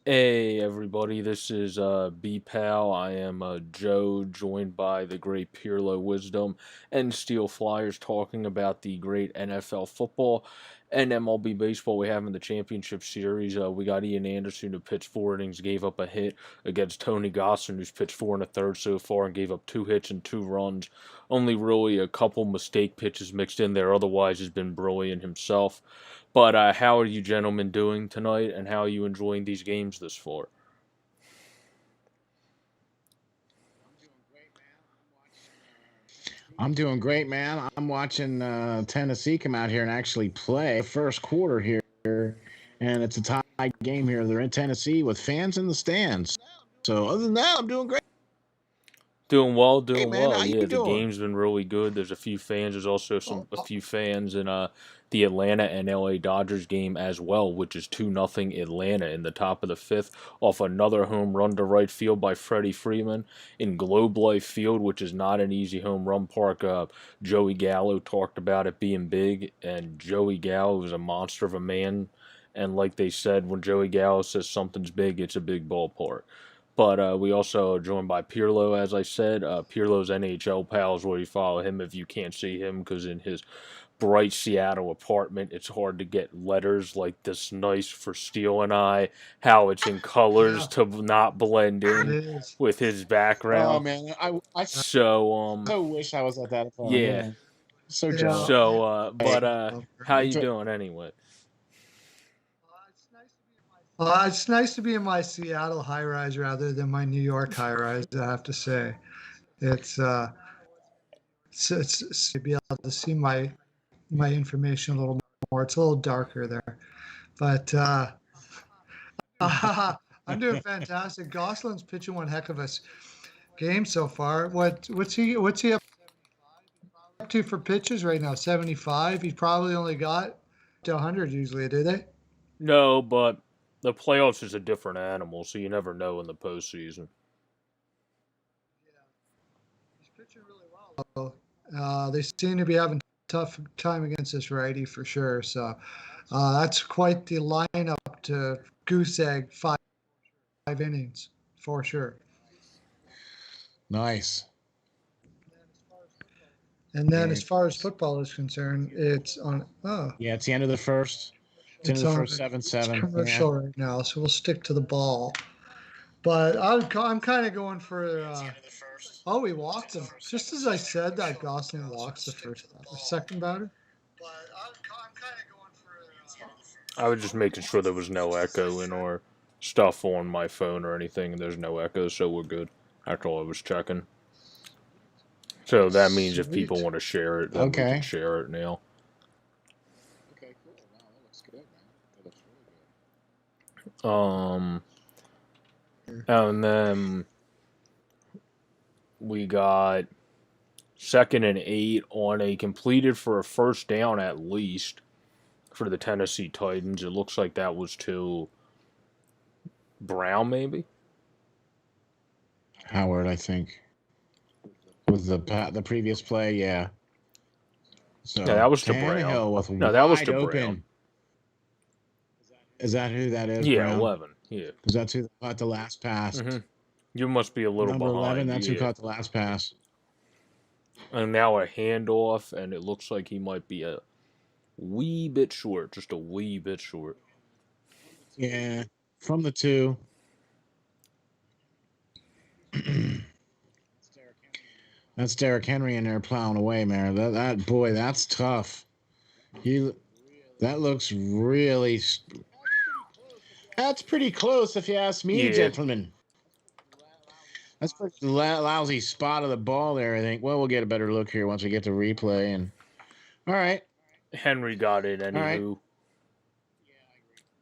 Hey everybody, this is BPOW. I am Joe, joined by the great Pearlo Wisdom and Steel Flyers, talking about the great NFL football and MLB baseball we have in the championship series. We got Ian Anderson, who pitched 4 innings, gave up a hit, against Tony Gosselin, who's pitched 4 1/3 so far and gave up 2 hits and 2 runs. Only really a couple mistake pitches mixed in there. Otherwise, has been brilliant himself. But how are you gentlemen doing tonight, and how are you enjoying these games this far? I'm doing great, man. I'm watching Tennessee come out here and actually play first quarter here, and it's a tie game here. They're in Tennessee with fans in the stands. So other than that, I'm doing great. Doing well, Hey, doing man, well. how you Yeah, the doing? game's been really good. There's a few fans. There's also Oh, a few fans in the Atlanta and LA Dodgers game as well, which is 2-0 Atlanta in the top of the fifth off another home run to right field by Freddie Freeman in Globe Life Field, which is not an easy home run park. Joey Gallo talked about it being big, and Joey Gallo is a monster of a man. And like they said, when Joey Gallo says something's big, it's a big ballpark. But we also are joined by Pearlo, as I said. Pearlo's NHL pals, where you follow him if you can't see him, because in his bright Seattle apartment, it's hard to get letters like this nice for Steele and I, how it's in colors yeah, to not blend it in is. with his Oh background. man, I So, so wish I was at that event. yeah. Yeah, so Yeah. jealous. So, Hey, but how you enjoy. doing anyway? It's nice to be in my Seattle high rise rather than my New York high rise. I have to say, it's it's to be able to see my information a little more. It's a little darker there, but I'm doing fantastic. Goslin's pitching one heck of a game so far. What's he up to for pitches right now? 75. He probably only got to 100 usually, do they? No, but the playoffs is a different animal, so you never know in the postseason. He's pitching really well. They seem to be having tough time against this righty for sure. So that's quite the lineup to goose egg 5 innings for sure. Nice. And then Yeah, as far as football is concerned, yeah. It's the end of the first. It's the end of it's the on first it's 7-7. Yeah. commercial right now, so we'll stick to the ball. But I'm kind of going for. Oh, he walked him. Just as I said that, Gosling walks the second batter. I was just making sure there was no echo in our stuff on my phone or anything. There's no echo, so we're good. That's all I was checking. So that means if people Sweet. want to share it, then we can Okay. share it now. Okay, cool. Wow, that looks good, man. That looks Um, and then we got 2nd and 8 on a completed for a first down at least for the Tennessee Titans. It looks like that was to Brown, maybe. really good. Howard, I think, was the previous play. Yeah. Yeah, So that was to Brown. Tannehill with No, that was wide to Brown. open. Is that who that is, Yeah, Brown? 11. Yeah. Because that's who caught the last pass. You must be a little Number 11, behind. that's who Yeah. caught the last pass. And now a handoff, and it looks like he might be a wee bit short, just a wee bit short. Yeah, from the two. That's Derrick Henry in there plowing away, man. That boy, that's tough. He that looks really. That's pretty close, if you ask me, Yeah, gentlemen. That's pretty lousy spot of the ball there. I think. Well, we'll get a better look here once we get to replay. And all right, Henry got in all right. anywho.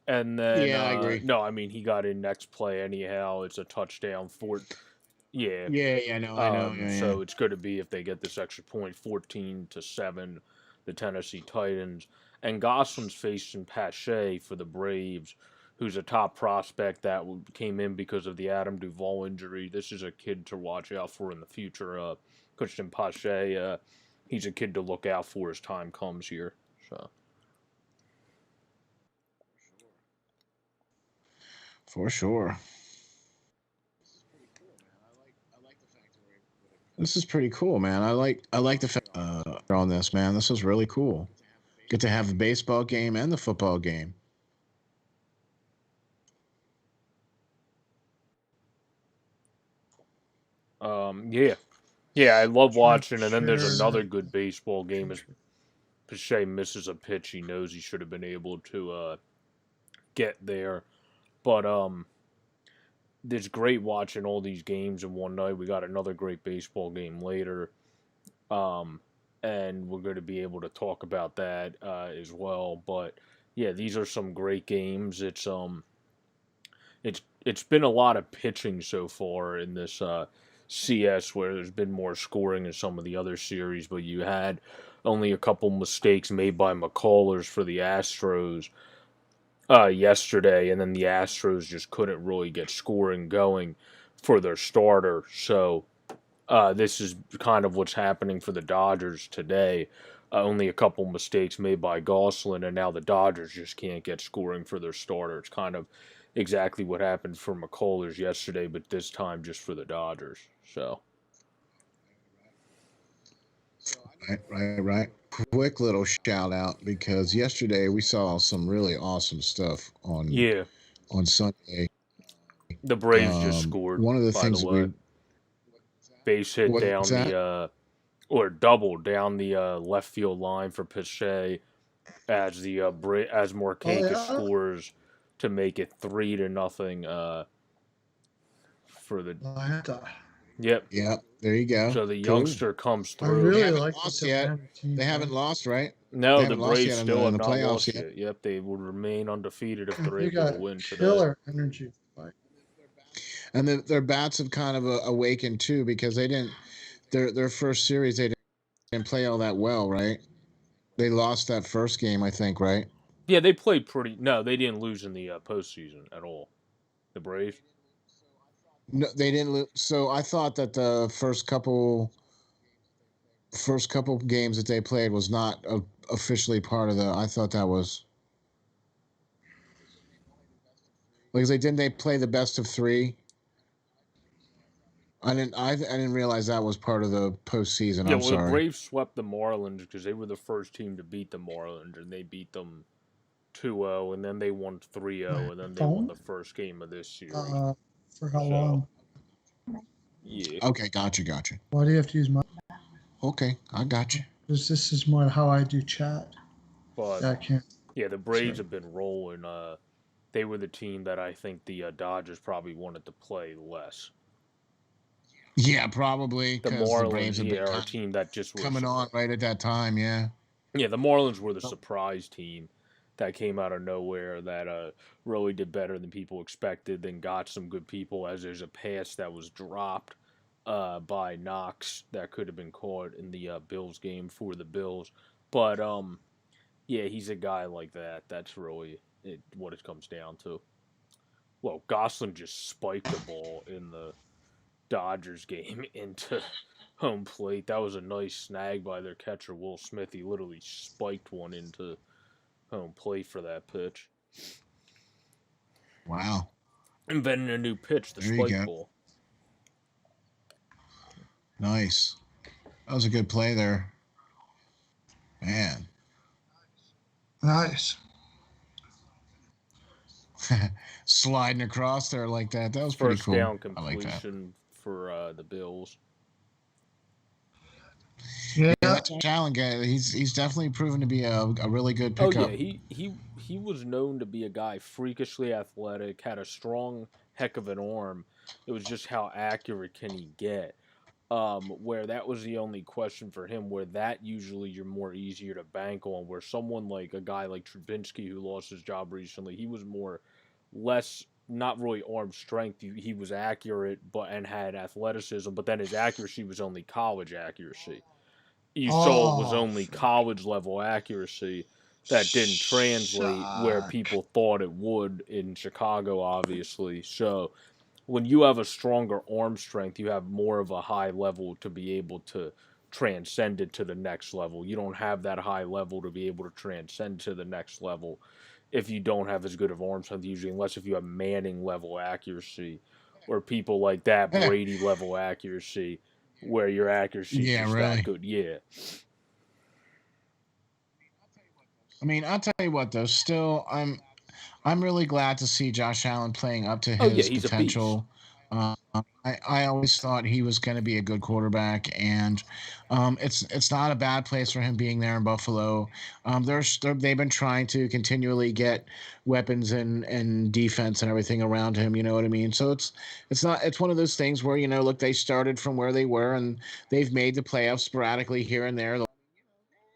And then, Yeah, I agree. no, I mean, he got in next play anyhow. It's a touchdown for, yeah. Yeah, no, I know. Yeah. So it's going to be, if they get this extra point, 14-7, the Tennessee Titans. And Goslin's facing Pache for the Braves, who's a top prospect that came in because of the Adam Duvall injury. This is a kid to watch out for in the future. Christian Pache, he's a kid to look out for as time comes here. So For sure. This is pretty cool, man. I like the fact on this, man. This is really cool. Get to have the baseball game and the football game. Yeah. Yeah, I love Trying to watching, and then there's share another that. good baseball game. As Pache misses a pitch he knows he should have been able to get there. But it's great watching all these games in one night. We got another great baseball game later. Um, and we're going to be able to talk about that as well. But yeah, these are some great games. It's been a lot of pitching so far in this CS, where there's been more scoring in some of the other series, but you had only a couple mistakes made by McCullers for the Astros yesterday, and then the Astros just couldn't really get scoring going for their starter. So this is kind of what's happening for the Dodgers today. Only a couple mistakes made by Gosselin, and now the Dodgers just can't get scoring for their starter. It's kind of exactly what happened for McCullers yesterday, but this time just for the Dodgers. So Right. Quick little shout out because yesterday we saw some really awesome stuff yeah, on Sunday. the Braves just scored. One of the By the things way, we base hit what's down the that? or double down the left field line for Pache as the as Oh Marquez yeah, scores to make it 3-0 for the Atlanta. yep. Yeah, there you go. So the Cool. youngster comes I through. They really haven't like this lost yet. Atlanta team, They haven't man. lost, right? They No, the haven't lost Braves yet still in have the not playoffs lost yet. yet. Yep, they will remain undefeated if they're They able to got win today. killer energy. Like, And their bats have kind of awakened too because they didn't their first series they didn't play all that well, right? They lost that first game, I think, right? Yeah, they played pretty. No, they didn't lose in the postseason at all. The Braves. No, they didn't. So I thought that the first couple games that they played was not officially part of the. I thought that was because they play the best of three. I didn't realize that was part of the postseason. Yeah, I'm well, the sorry. Braves swept the Marlins because they were the first team to beat the Marlins, and they beat them 2-0, and then they won 3-0, my and then they won phone. the first game of this series. Uh, for how So, long? yeah. Okay, gotcha. Why do you have to use my? Okay, I got you. Because this is more how I do chat. But Yeah, I can't. yeah, the Braves Sorry. have been rolling. They were the team that I think the Dodgers probably wanted to play less. Yeah, probably The because the Braves Marlins, have yeah, been are a kind of team that just were coming on right at that time. Yeah. yeah, the Marlins were the surprise team that came out of nowhere that really did better than people expected, then got some good people as there's a pass that was dropped by Knox that could have been caught in the Bills game for the Bills. But yeah, he's a guy like that. That's really what it comes down to. Well, Gosselin just spiked a ball in the Dodgers game into home plate. That was a nice snag by their catcher, Will Smith. He literally spiked one into home plate for that pitch. Wow. Inventing a new pitch, the There you spike go. ball. Nice. That was a good play there, man. Nice. Sliding across there like that. That was pretty First cool. down I like that. completion for the Bills. Yeah. Yeah, that's Allen guy. He's definitely proven to be a really good Oh pickup. yeah, he was known to be a guy freakishly athletic, had a strong heck of an arm. It was just how accurate can he get? Where that was the only question for him, where that usually you're more easier to bank on, where someone like a guy like Trubinsky who lost his job recently, he was more less not really arm strength. He was accurate but and had athleticism, but then his accuracy was only college accuracy. You saw it was Oh, only college level accuracy that didn't translate where suck. people thought it would in Chicago, obviously. So when you have a stronger arm strength, you have more of a high level to be able to transcend it to the next level. You don't have that high level to be able to transcend to the next level if you don't have as good of arm strength usually, unless if you have Manning level accuracy or people like that, Eh, Brady level accuracy, where your accuracy is yeah, just that really. good. Yeah. I mean, I'll tell you what though. Still, I'm really glad to see Josh Allen playing up to Oh yeah, his he's a beast. potential. I always thought he was going to be a good quarterback, and it's not a bad place for him being there in Buffalo. They've been trying to continually get weapons and defense and everything around him. You know what I mean? So it's one of those things where look, they started from where they were, and they've made the playoffs sporadically here and there the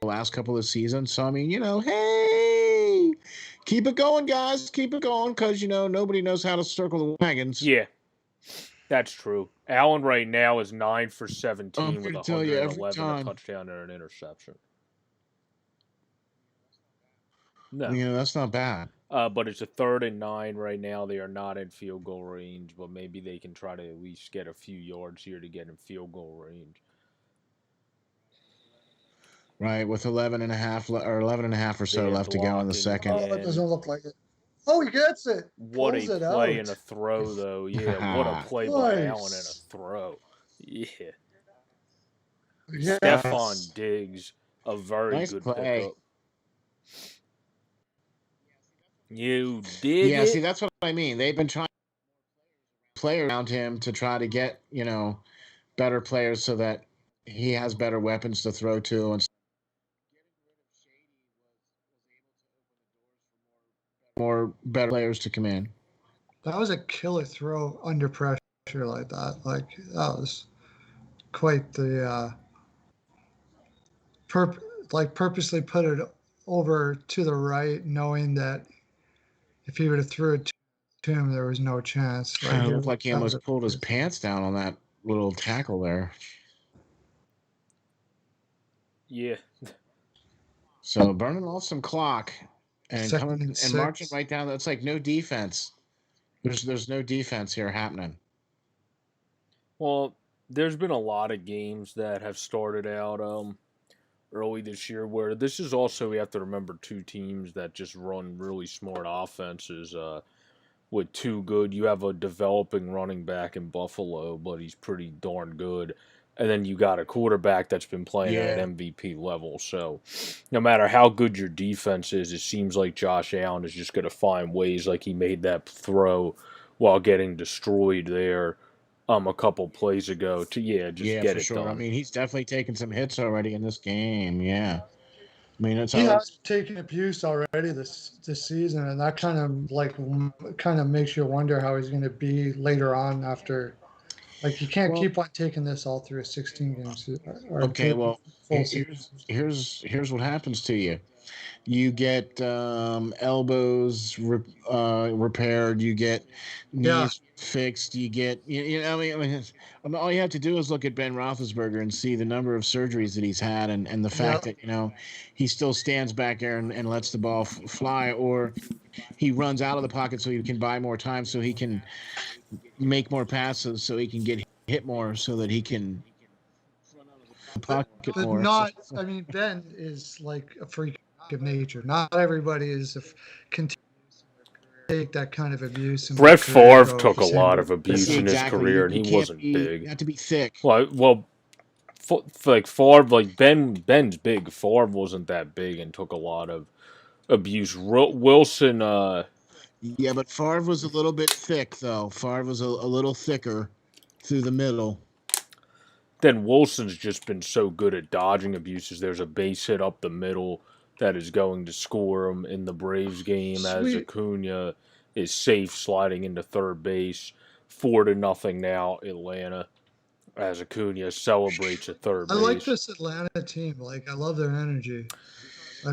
last couple of seasons. So I mean, hey, keep it going, guys, keep it going, because nobody knows how to circle the wagons. Yeah, that's true. Allen right now is 9 for I'm 17 with here to tell you every 111, a time. touchdown and an interception. No. That's not bad. But it's a 3rd and 9 right now. They are not in field goal range, but maybe they can try to at least get a few yards here to get in field goal range. Right, with 11 and a half or 11 and a half or so They're left to go in the blocking second. Oh, it doesn't again. look like it. Oh, he gets it. What a Pulls it play and a out. throw, though. Yeah, what a play by Allen and a Nice. throw. Yeah. Yeah. Stephon Diggs, a very Nice good play. pickup. You dig Yeah, see, it? that's what I mean. They've been trying to play around him to try to get, better players so that he has better weapons to throw to and more better players to come in. That was a killer throw under pressure like that. Like that was quite the purposely put it over to the right, knowing that if he would have threw it to him, there was no chance. Like Kind of looked like he that was almost pulled his pants down on that little tackle there. Yeah. So burning off some clock and second coming and and marching 6. right down. That's like no defense. There's no defense here happening. Well, there's been a lot of games that have started out early this year where this is also, we have to remember, two teams that just run really smart offenses with two good. You have a developing running back in Buffalo, but he's pretty darn good. And then you got a quarterback that's been playing at Yeah. an MVP level. So no matter how good your defense is, it seems like Josh Allen is just going to find ways, like he made that throw while getting destroyed there a couple plays ago, to just Yeah, get for it sure. I done. mean, he's definitely taken some hits already in this game. Yeah. I mean, it's He always has taken abuse already this season, and that kind of makes you wonder how he's going to be later on after. Like you can't well. keep on taking this all through a 16 game season or Okay, two well, full season. here's what happens to you. You get elbows repaired. You get Yeah, knees fixed. You get all you have to do is look at Ben Roethlisberger and see the number of surgeries that he's had, and the yeah. fact that he still stands back there and lets the ball fly, or he runs out of the pocket so he can buy more time, so he can make more passes, so he can get hit more, so that he can But pocket but more. So, not. I mean, Ben is like a freak of nature. Not everybody can take that kind of abuse in their Brett career and Favre go took the a same lot way. of see, abuse in his exactly. career, and You he can't wasn't be. You big. have to be thick. Well, like Favre, like Ben's big. Favre wasn't that big and took a lot of abuse. Wilson, Yeah, but Favre was a little bit thick, though. Favre was a little thicker through the middle. then Wilson's just been so good at dodging abuses. There's a base hit up the middle that is going to score him in the Braves game, as Sweet. Acuna is safe sliding into third base. 4-0 now, Atlanta, as Acuna celebrates at third I like base. this Atlanta team. Like I love their energy.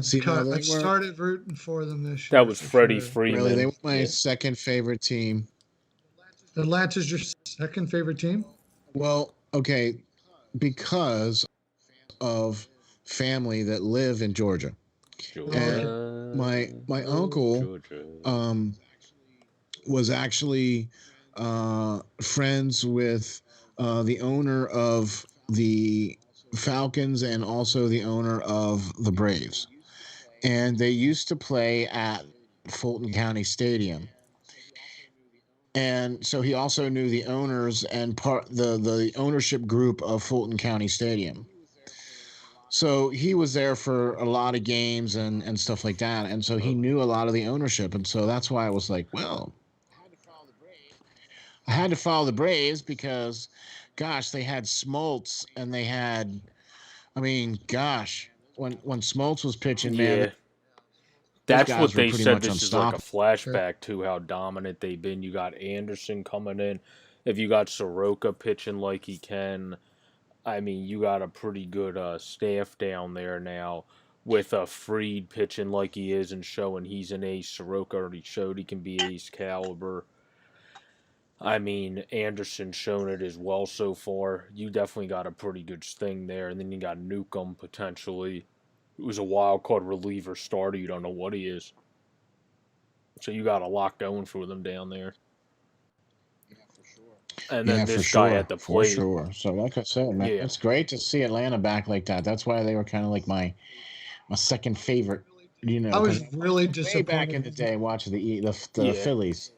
See, no, they I've were started rooting for them this That year was for Freddie sure. really they Freeman. were my second favorite team. Atlanta's your second favorite team? Well, okay, because of family that live in Georgia, Oh, okay. and Georgia, my oh, uncle Georgia. was actually friends with the owner of the Falcons and also the owner of the Braves. And they used to play at Fulton County Stadium. And so he also knew the owners and the ownership group of Fulton County Stadium. So he was there for a lot of games and stuff like that. And so he knew a lot of the ownership. And so that's why I was like, well, I had to follow the Braves because, gosh, they had Smoltz and they had, I mean, gosh, when Smoltz was pitching, man, Yeah. those That's guys what were they pretty said. much This is like a unstoppable. Sure. flashback to how dominant they've been. You got Anderson coming in. If you got Soroka pitching like he can, I mean, you got a pretty good staff down there now with Freed pitching like he is and showing he's an ace. Soroka already showed he can be ace caliber. I mean, Anderson's shown it as well so far. You definitely got a pretty good thing there. And then you got Newcomb potentially, who's a wild card reliever starter. You don't know what he is. So you got a lot going for them down there. And Yeah, then for this guy at sure, the for plate. sure. So, like I said, man, Yeah. it's great to see Atlanta back like that. That's why they were kind of like my second favorite, I because was really way back in disappointed. the day watching the Yeah. Phillies,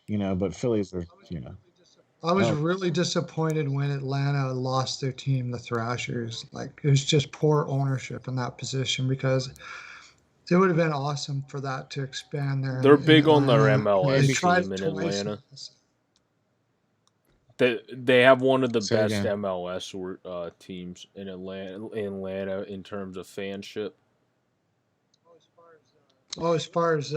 but Phillies are, I was oh really disappointed when Atlanta lost their team, the Thrashers. Like it was just poor ownership in that position because it would have been awesome for that to expand there They're in big on their Atlanta. They MLS maybe tried team it in twice. Atlanta. They have one of the say best again. MLS teams in Atlanta in terms of fanship. Oh, as far as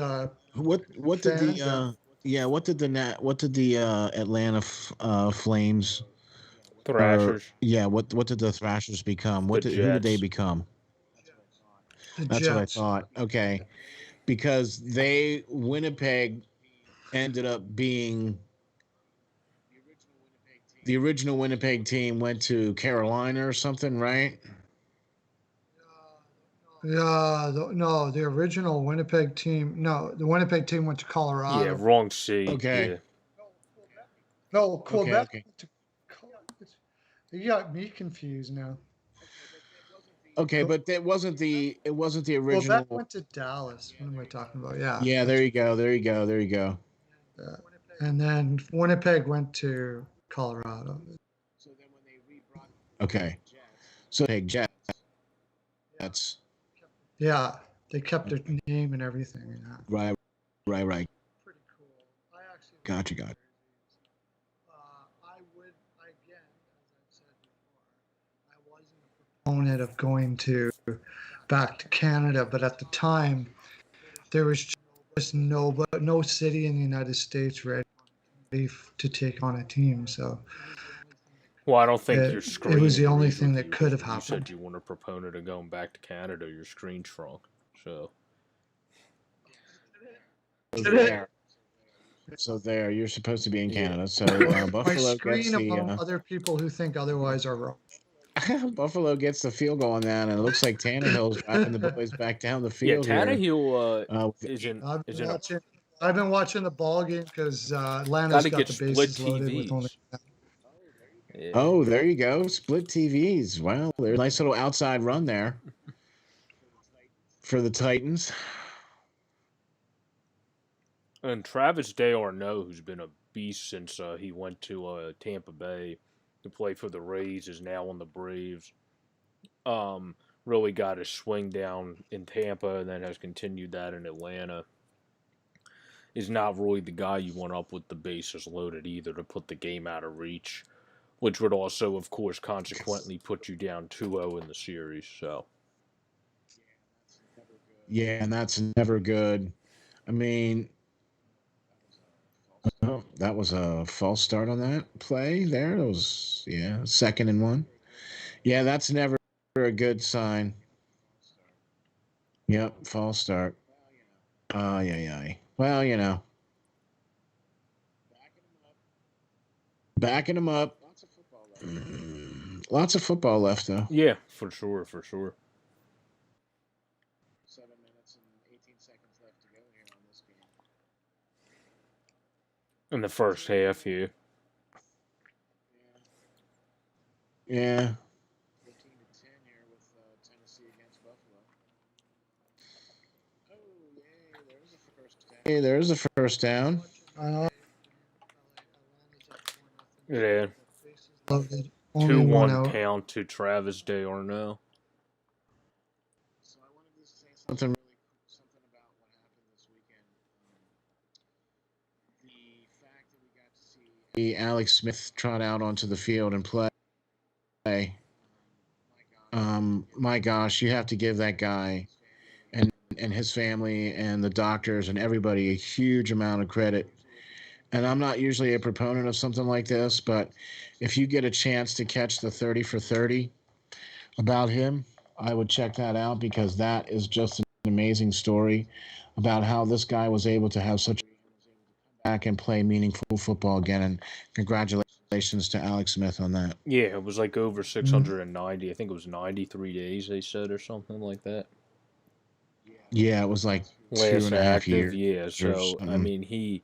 What did the fans, yeah. what did the Atlanta Flames or Thrashers, what did the Thrashers become? the Who did they Jets, become? The That's what I Jets. thought. Okay, because Winnipeg ended up being the original Winnipeg team went to Carolina or something, right? Yeah, no, the original Winnipeg team. No, the Winnipeg team went to yeah, Colorado. wrong C, Okay, yeah, No, okay, Quebec okay, went to. You got me confused now. okay. Que- But it wasn't the Quebec original. went to Dallas. What am I talking about? Yeah, Yeah, there that's you go, there you go, there you go. and then Winnipeg went to Colorado. Okay, so Winnipeg Jets. Yeah, they kept their name and everything. Yeah. Right, right. Gotcha. Opponent of going to back to Canada, but at the time there was just no city in the United States ready to take on a team. So Well, I don't think your it was screen the only agreed thing with that you could because have when you said happened. you weren't a proponent of going back to Canada, your screen shrunk. So So there, you're supposed to be in yeah, Canada. So My Buffalo gets screen among the other people who think otherwise are wrong. Buffalo gets the field goal on that, and it looks like Tannehill's driving the boys back down the yeah. field here. Tannehill With isn't I've been isn't a watching. I've been watching the ball game because got Atlanta's to got get the split bases loaded with only. TVs. Yeah. Oh, there you go. Split TVs. Wow, there's a nice little outside run there for the Titans. And Travis D'Arnaud, who's been a beast since he went to Tampa Bay to play for the Rays, is now on the Braves. Um, really got his swing down in Tampa and then has continued that in Atlanta. Is not really the guy you want up with the bases loaded either to put the game out of reach, which would also, of course, consequently put you down 2-0 in the series. So, Yeah, and that's never good. I mean, oh, that was a false start on that play there. That was, yeah, 2nd and 1. Yeah, that's never a good sign. Yep, false start. Yeah. Well, backing them up. Lots of football left, though. yeah, for sure, for sure. In the first half, yeah. Yeah. Hey, there's a first down. Yeah. Loaded. Only one 2-1 out. count to Travis D'Arnaud. Something about what happened this weekend. The fact that we got to see Alex Smith trot out onto the field and play. My gosh, you have to give that guy and his family and the doctors and everybody a huge amount of credit. And I'm not usually a proponent of something like this, but if you get a chance to catch the 30 for 30 about him, I would check that out because that is just an amazing story about how this guy was able to have such back and play meaningful football again. And congratulations to Alex Smith on that. Yeah, it was like over Mm-hmm. 690. I think it was 93 days, they said, or something like that. Yeah, it was like Last 2.5 active, years. yeah. Or So, I something. mean,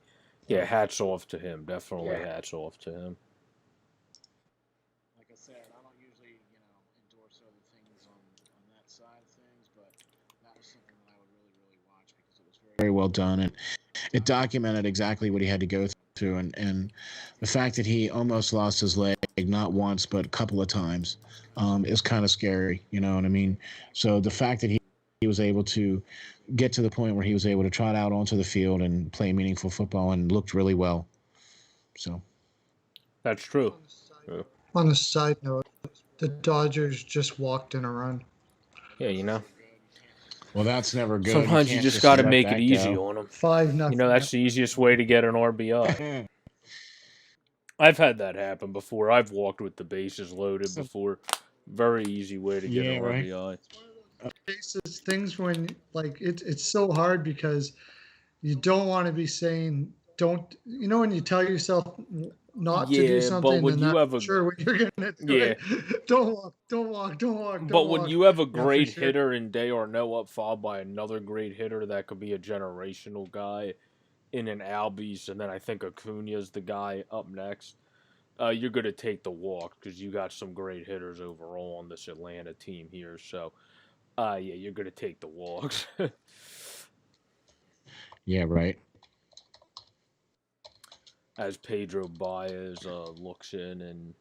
hats off to him. Definitely hats off to him. Like I said, I don't usually, endorse other things on that side of things, but that was something that I would really watch because it was very well done, and it documented exactly what he had to go through, and the fact that he almost lost his leg not once but a couple of times is kind of scary. You know what I mean? So the fact that he was able to get to the point where he was able to trot out onto the field and play meaningful football and looked really well. So that's true. Yeah, On a side note, the Dodgers just walked in a run. yeah. well, that's never good. You Sometimes you can't just just got to let make it that easy go. on them. 5-0. That's the easiest way to get an RBI. I've had that happen before. I've walked with the bases loaded before. Very easy way to get an Yeah, right. RBI. Cases, things when like it's so hard because you don't want to be saying don't, when you tell yourself not to do Yeah, but something when and you not have a sure what you're gonna do, yeah, it. Don't walk, don't walk, don't walk, but don't when walk. you have a Yeah, for great sure. hitter in D'Arnaud up followed by another great hitter that could be a generational guy in an Albies, and then I think Acuna's the guy up next. You're going to take the walk because you got some great hitters overall on this Atlanta team here. So, yeah, you're going to take the walks. Yeah, right. As Pedro Baez looks in and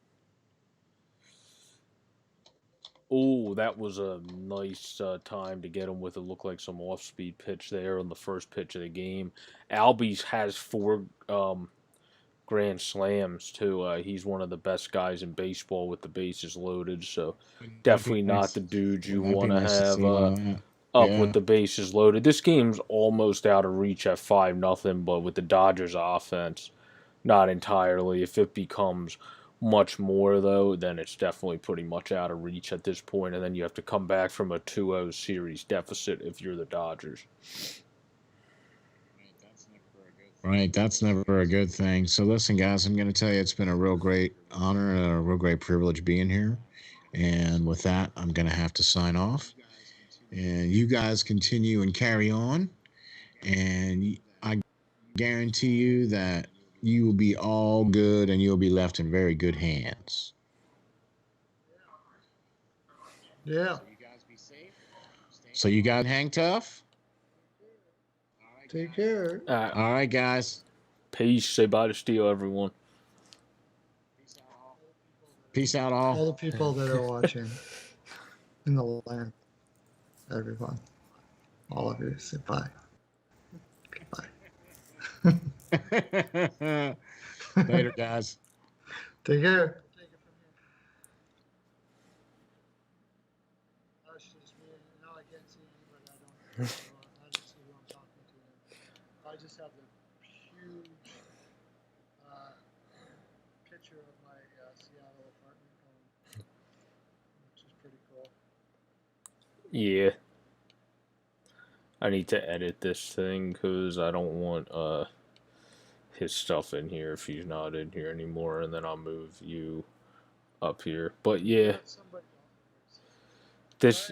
oh, that was a nice time to get him with it. Looked like some off-speed pitch there on the first pitch of the game. Albies has 4 grand slams too. He's one of the best guys in baseball with the bases loaded. So Wouldn't that be definitely not nice? the dude you Wouldn't that be want to nice to have see one of that? up with Yeah. the bases loaded. This game's almost out of reach at 5-0, but with the Dodgers offense, not entirely. If it becomes much more though, then it's definitely pretty much out of reach at this point, and then you have to come back from a 2-0 series deficit if you're the Dodgers. Right, that's never a good thing. So listen, guys, I'm going to tell you it's been a real great honor and a real great privilege being here. And with that, I'm going to have to sign off. And you guys continue and carry on. And I guarantee you that you will be all good and you'll be left in very good hands. Yeah. So you guys hang tough. Take care. All right, guys. Peace. Say bye to Steel, everyone. Peace out, All all. the people that are watching in the land, everyone, all of you, say bye. Goodbye. Later, guys. Take care. I just have the huge picture of my Seattle apartment home, which is pretty cool. Yeah. I need to edit this thing because I don't want his stuff in here if he's not in here anymore, and then I'll move you up here. But yeah, this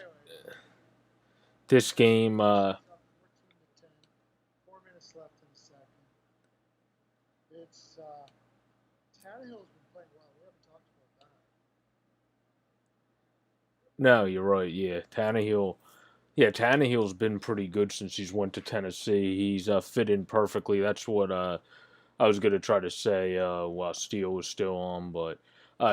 this game 14 to 10, 4 minutes left in the second. It's Tannehill's been playing well. We haven't talked about that. no, you're right. Yeah, Tannehill Yeah, Tannehill's been pretty good since he's went to Tennessee. He's fit in perfectly. That's what I was gonna try to say while Steele was still on, but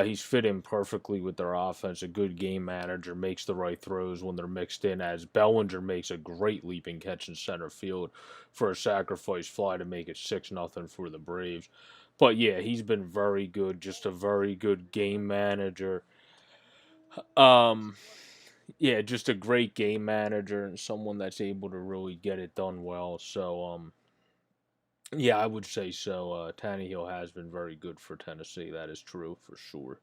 he's fit in perfectly with their offense. A good game manager, makes the right throws when they're mixed in. As Bellinger makes a great leaping catch in center field for a sacrifice fly to make it 6-0 for the Braves. But yeah, he's been very good. Just a very good game manager. Um, yeah, just a great game manager and someone that's able to really get it done well. So yeah, I would say so. Tannehill has been very good for Tennessee. That is true for sure.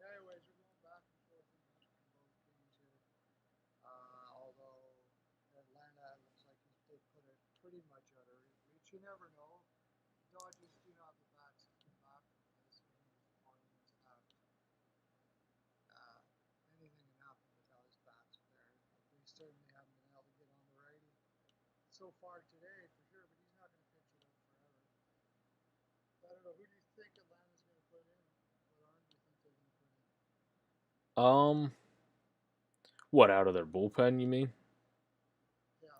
Anyways, we're going back and forth in both games here. Although Atlanta looks like they put it pretty much out of reach. You never know. The Dodgers do not have the bats to come back from this. Even if Marlins have uh, anything can happen without his bats there. They certainly haven't been able to get on the righty so far today for sure, but he's not going to pitch it out forever. I don't know. Who do you think Atlanta's going to put in? What arm do you think they're going to put in? Um, what, out of their bullpen? You mean? Yeah.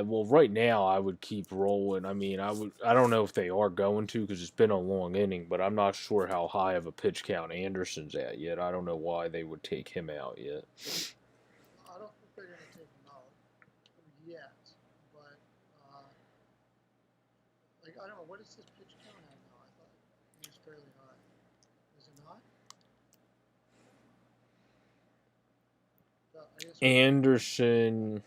Well, right now I would keep rolling. I mean, I would. I don't know if they are going to because it's been a long inning, but I'm not sure how high of a pitch count Anderson's at yet. I don't know why they would take him out yet. I don't think they're going to take him out yet, but like I don't know. What is his pitch count at now? I thought he was fairly high. Is it not? I guess we can. Anderson.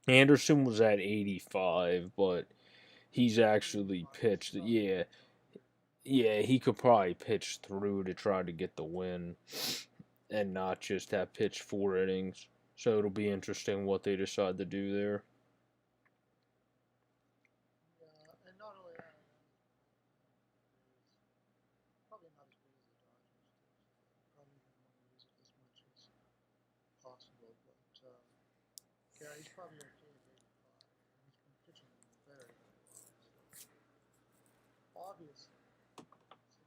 Anderson was at 85, but he's actually 85. pitched. Still. Yeah, yeah, he could probably pitch through to try to get the win and not just have pitched 4 innings. So it'll be interesting what they decide to do there. Yeah, and not only that, probably not as good as the Dodgers too. So probably going to want to use it as much as possible. But yeah, he's probably okay at 85. And he's been pitching very, very well. So obviously,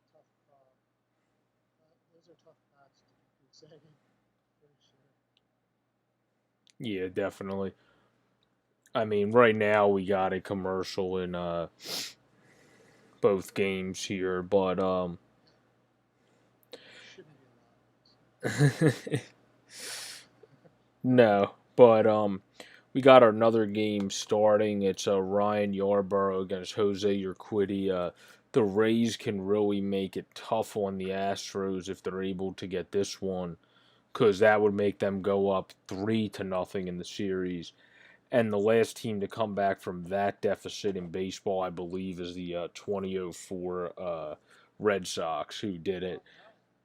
it's a tough. Those are tough bats to be setting for sure. Yeah, definitely. I mean, right now we got a commercial in both games here, but Shouldn't be allowed. no, but we got another game starting. It's Ryan Yarborough against Jose Urquidy. The Rays can really make it tough on the Astros if they're able to get this one, because that would make them go up 3-0 in the series. And the last team to come back from that deficit in baseball, I believe, is the 2004 Red Sox, who did it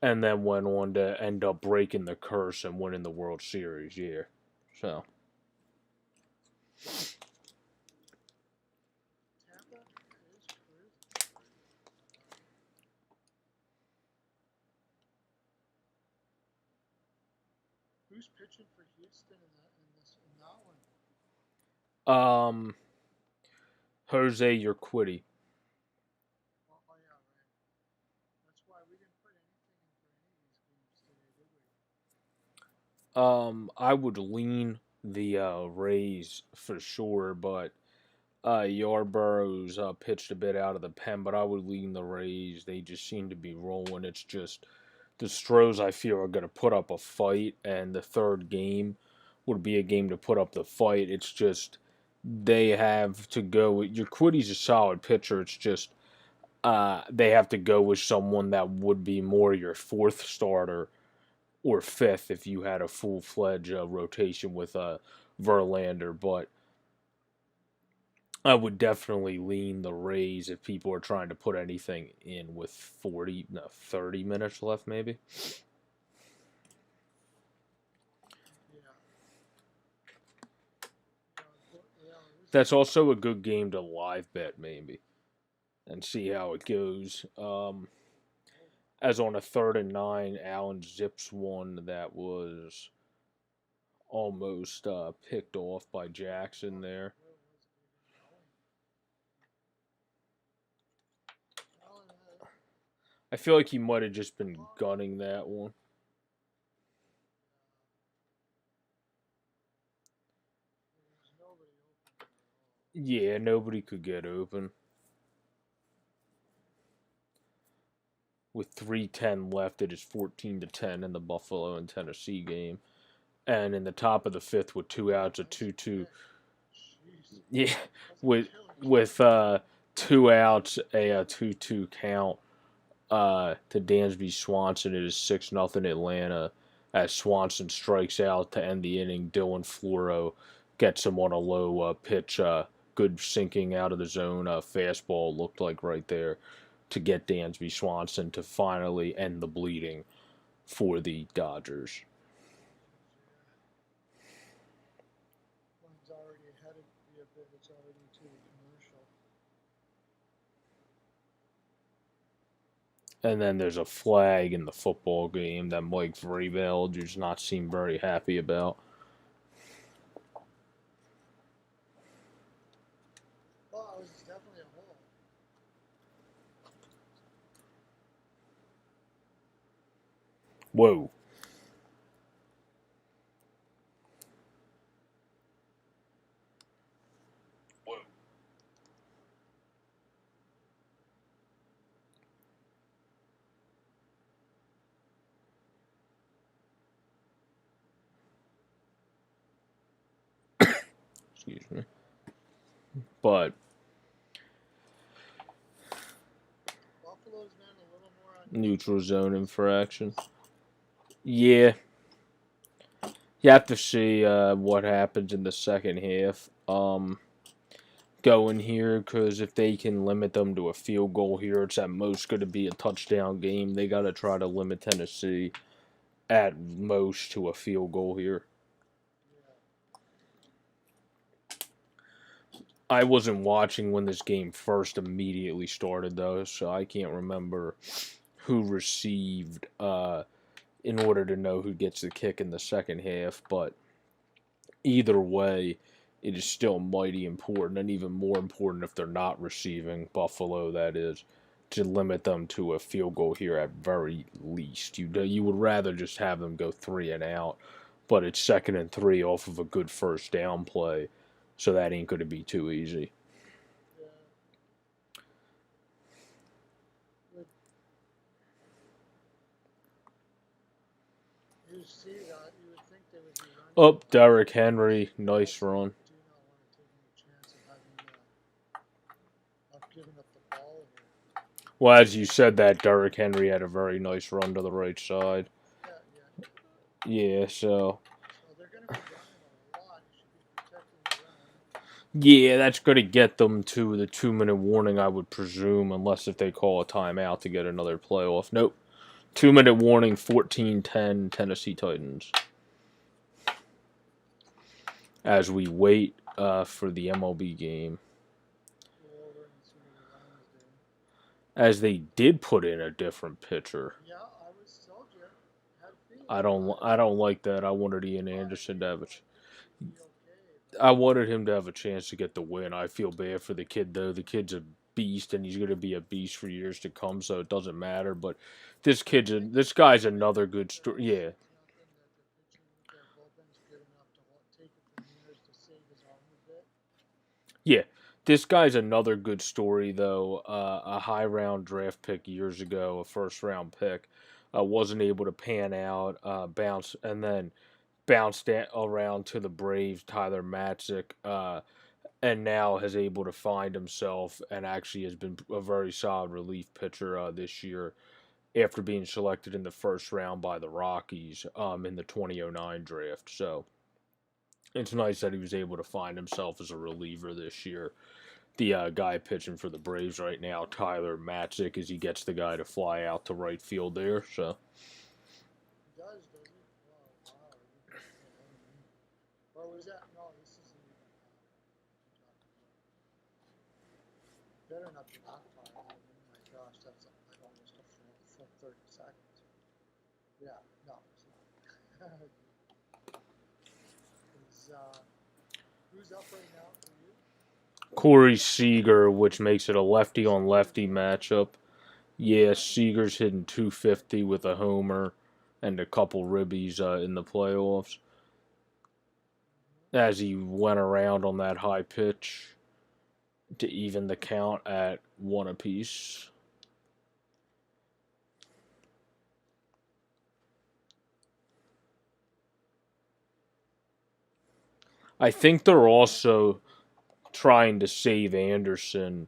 and then went on to end up breaking the curse and winning the World Series. Yeah, so Tampa is cruising. Who's pitching for Houston in that one? um, Jose Urquidy. Oh yeah, right. That's why we didn't put anything in for any of these games today, did we? I would lean the Rays for sure, but Yarborough's pitched a bit out of the pen, but I would lean the Rays. They just seem to be rolling. It's just the Stros, I feel, are going to put up a fight, and the third game would be a game to put up the fight. It's just they have to go. Urquidy's a solid pitcher. It's just they have to go with someone that would be more your fourth starter or fifth if you had a full fledged rotation with Verlander. But I would definitely lean the Rays if people are trying to put anything in with 30 minutes left, maybe. Yeah. Yeah, it was That's also a good game to live bet, maybe, and see how it goes. As on a 3rd and 9, Allen zips one that was almost picked off by Jackson there. Where was it? Allen. I feel like he might have just been gunning that one. Yeah, nobody could get open. With 3:10 left, it is 14-10 in the Buffalo and Tennessee game. And in the top of the fifth, with 2 outs, a 2-2. Yeah, with 2 outs, a 2-2 count to Dansby Swanson. It is 6-0 Atlanta as Swanson strikes out to end the inning. Dylan Floro gets him on a low pitch, good sinking out of the zone fastball looked like right there to get Dansby Swanson to finally end the bleeding for the Dodgers. And then there's a flag in the football game that Mike Vrabel does not seem very happy about. Well, it was definitely a hole. Whoa. Excuse me. But Buffalo's been a little more on neutral zone infraction. Yeah. You have to see what happens in the second half going here, because if they can limit them to a field goal here, it's at most going to be a touchdown game. They got to try to limit Tennessee at most to a field goal here. I wasn't watching when this game first immediately started, though, so I can't remember who received in order to know who gets the kick in the second half. But either way, it is still mighty important, and even more important if they're not receiving, Buffalo, that is, to limit them to a field goal here at very least. You would rather just have them go 3 and out, but it's 2nd and 3 off of a good first down play. So that ain't going to be too easy. You see that, you would think they would be running. Oh, Derrick Henry, nice run. Do not want to take any chance of giving up the ball here. Well, as you said that, Derrick Henry had a very nice run to the right side. Yeah, so. They're going to be running a lot. You should be protecting the run. Yeah, that's going to get them to the 2-minute warning, I would presume, unless if they call a timeout to get another playoff. Nope. 2-minute warning, 14-10, Tennessee Titans. As we wait for the MLB game. As they did put in a different pitcher. Yeah, I was told you. I don't like that. I wanted Ian Anderson to have I wanted him to have a chance to get the win. I feel bad for the kid, though. The kid's a beast, and he's going to be a beast for years to come, so it doesn't matter. But this guy's another good story. Yeah. Yeah. This guy's another good story, though. A high-round draft pick years ago, a first-round pick, wasn't able to pan out, bounced around to the Braves, Tyler Matzik, and now has able to find himself and actually has been a very solid relief pitcher this year after being selected in the first round by the Rockies in the 2009 draft. So it's nice that he was able to find himself as a reliever this year. The guy pitching for the Braves right now, Tyler Matzik, as he gets the guy to fly out to right field there. So. He does, doesn't he? Wow. Or was that? No, this isn't even. Better not be backfiring. Oh my gosh, that's like almost a full 30 seconds. Yeah, no, it's not. Who's up right now for you? Corey Seager, which makes it a lefty-on-lefty matchup. Yeah, Seager's hitting 250 with a homer and a couple ribbies in the playoffs as he went around on that high pitch to even the count at one apiece. I think they're also trying to save Anderson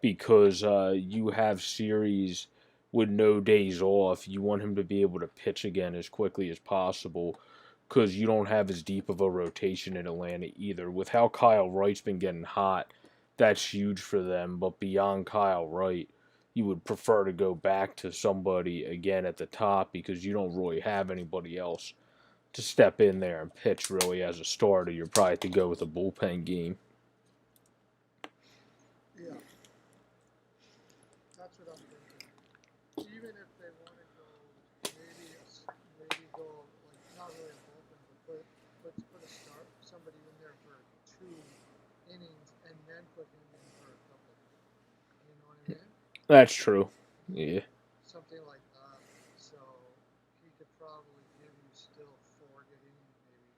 because you have series with no days off. You want him to be able to pitch again as quickly as possible because you don't have as deep of a rotation in Atlanta either. With how Kyle Wright's been getting hot, that's huge for them. But beyond Kyle Wright, you would prefer to go back to somebody again at the top because you don't really have anybody else to step in there and pitch really as a starter. You're probably have to go with a bullpen game. Yeah, that's what I'm thinking. Even if they want to go, maybe go like not really a bullpen, but put a start somebody in there for 2 innings and then put him in for a couple. You know what I mean? That's true. Yeah. Something like that. So he could probably give you still 4 innings, maybe,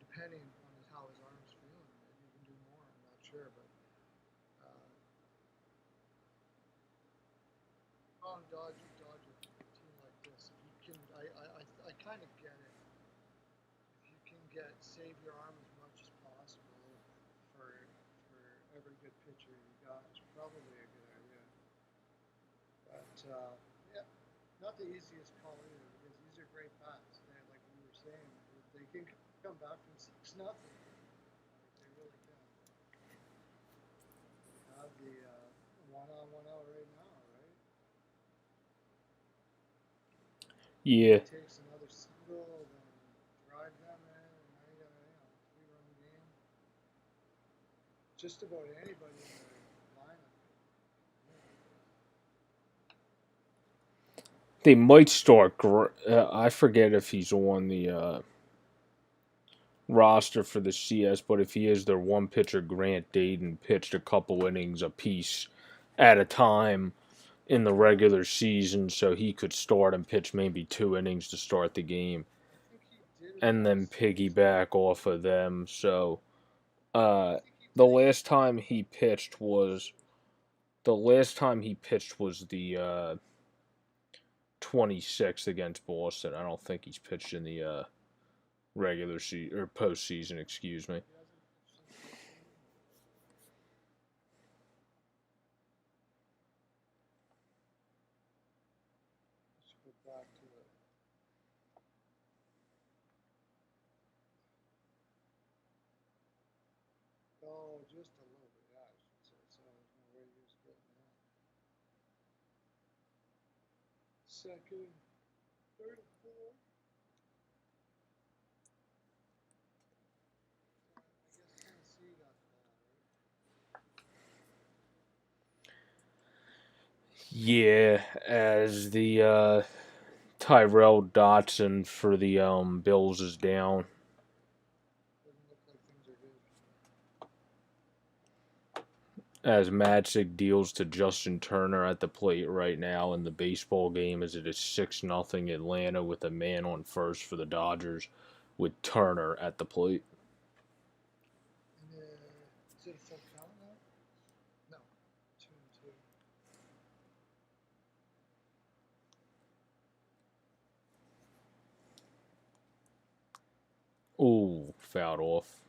depending on how his arm's feeling. Maybe you can do more. I'm not sure, but. On Dodger team like this, if you can, I kind of get it. If you can save your arm as much as possible for every good pitcher you got, it's probably a good idea. But yeah, not the easiest call either because these are great bats. They, like we were saying, they can come back from 6-0. They really can. They have the 1-on-1 out right now, right? Yeah. Takes another single, then drive them in, and now you got a 3-run game. Just about anybody in the lineup. They might start. I forget if he's on the roster for the CS, but if he is, their one pitcher, Grant Dayton, pitched a couple innings apiece at a time in the regular season, so he could start and pitch maybe 2 innings to start the game, I think he did it and then last season. piggyback off of them. So, I think he the did it. last time he pitched was the 26th against Boston. I don't think he's pitched in the regular season or postseason. Excuse me. He hasn't pitched since 15. Let's go back to it. Oh, just a little bit. Yeah, I should say. So there's no way he was getting that. Second, third, and fourth. I guess Tennessee got the ball, right? Yeah, as the Tyrell Dotson for the Bills is down. Doesn't look like things are good. As Matzik deals to Justin Turner at the plate right now in the baseball game as it is 6-0 Atlanta with a man on first for the Dodgers with Turner at the plate. And is it a full count now? No, 2-2. Ooh, fouled off.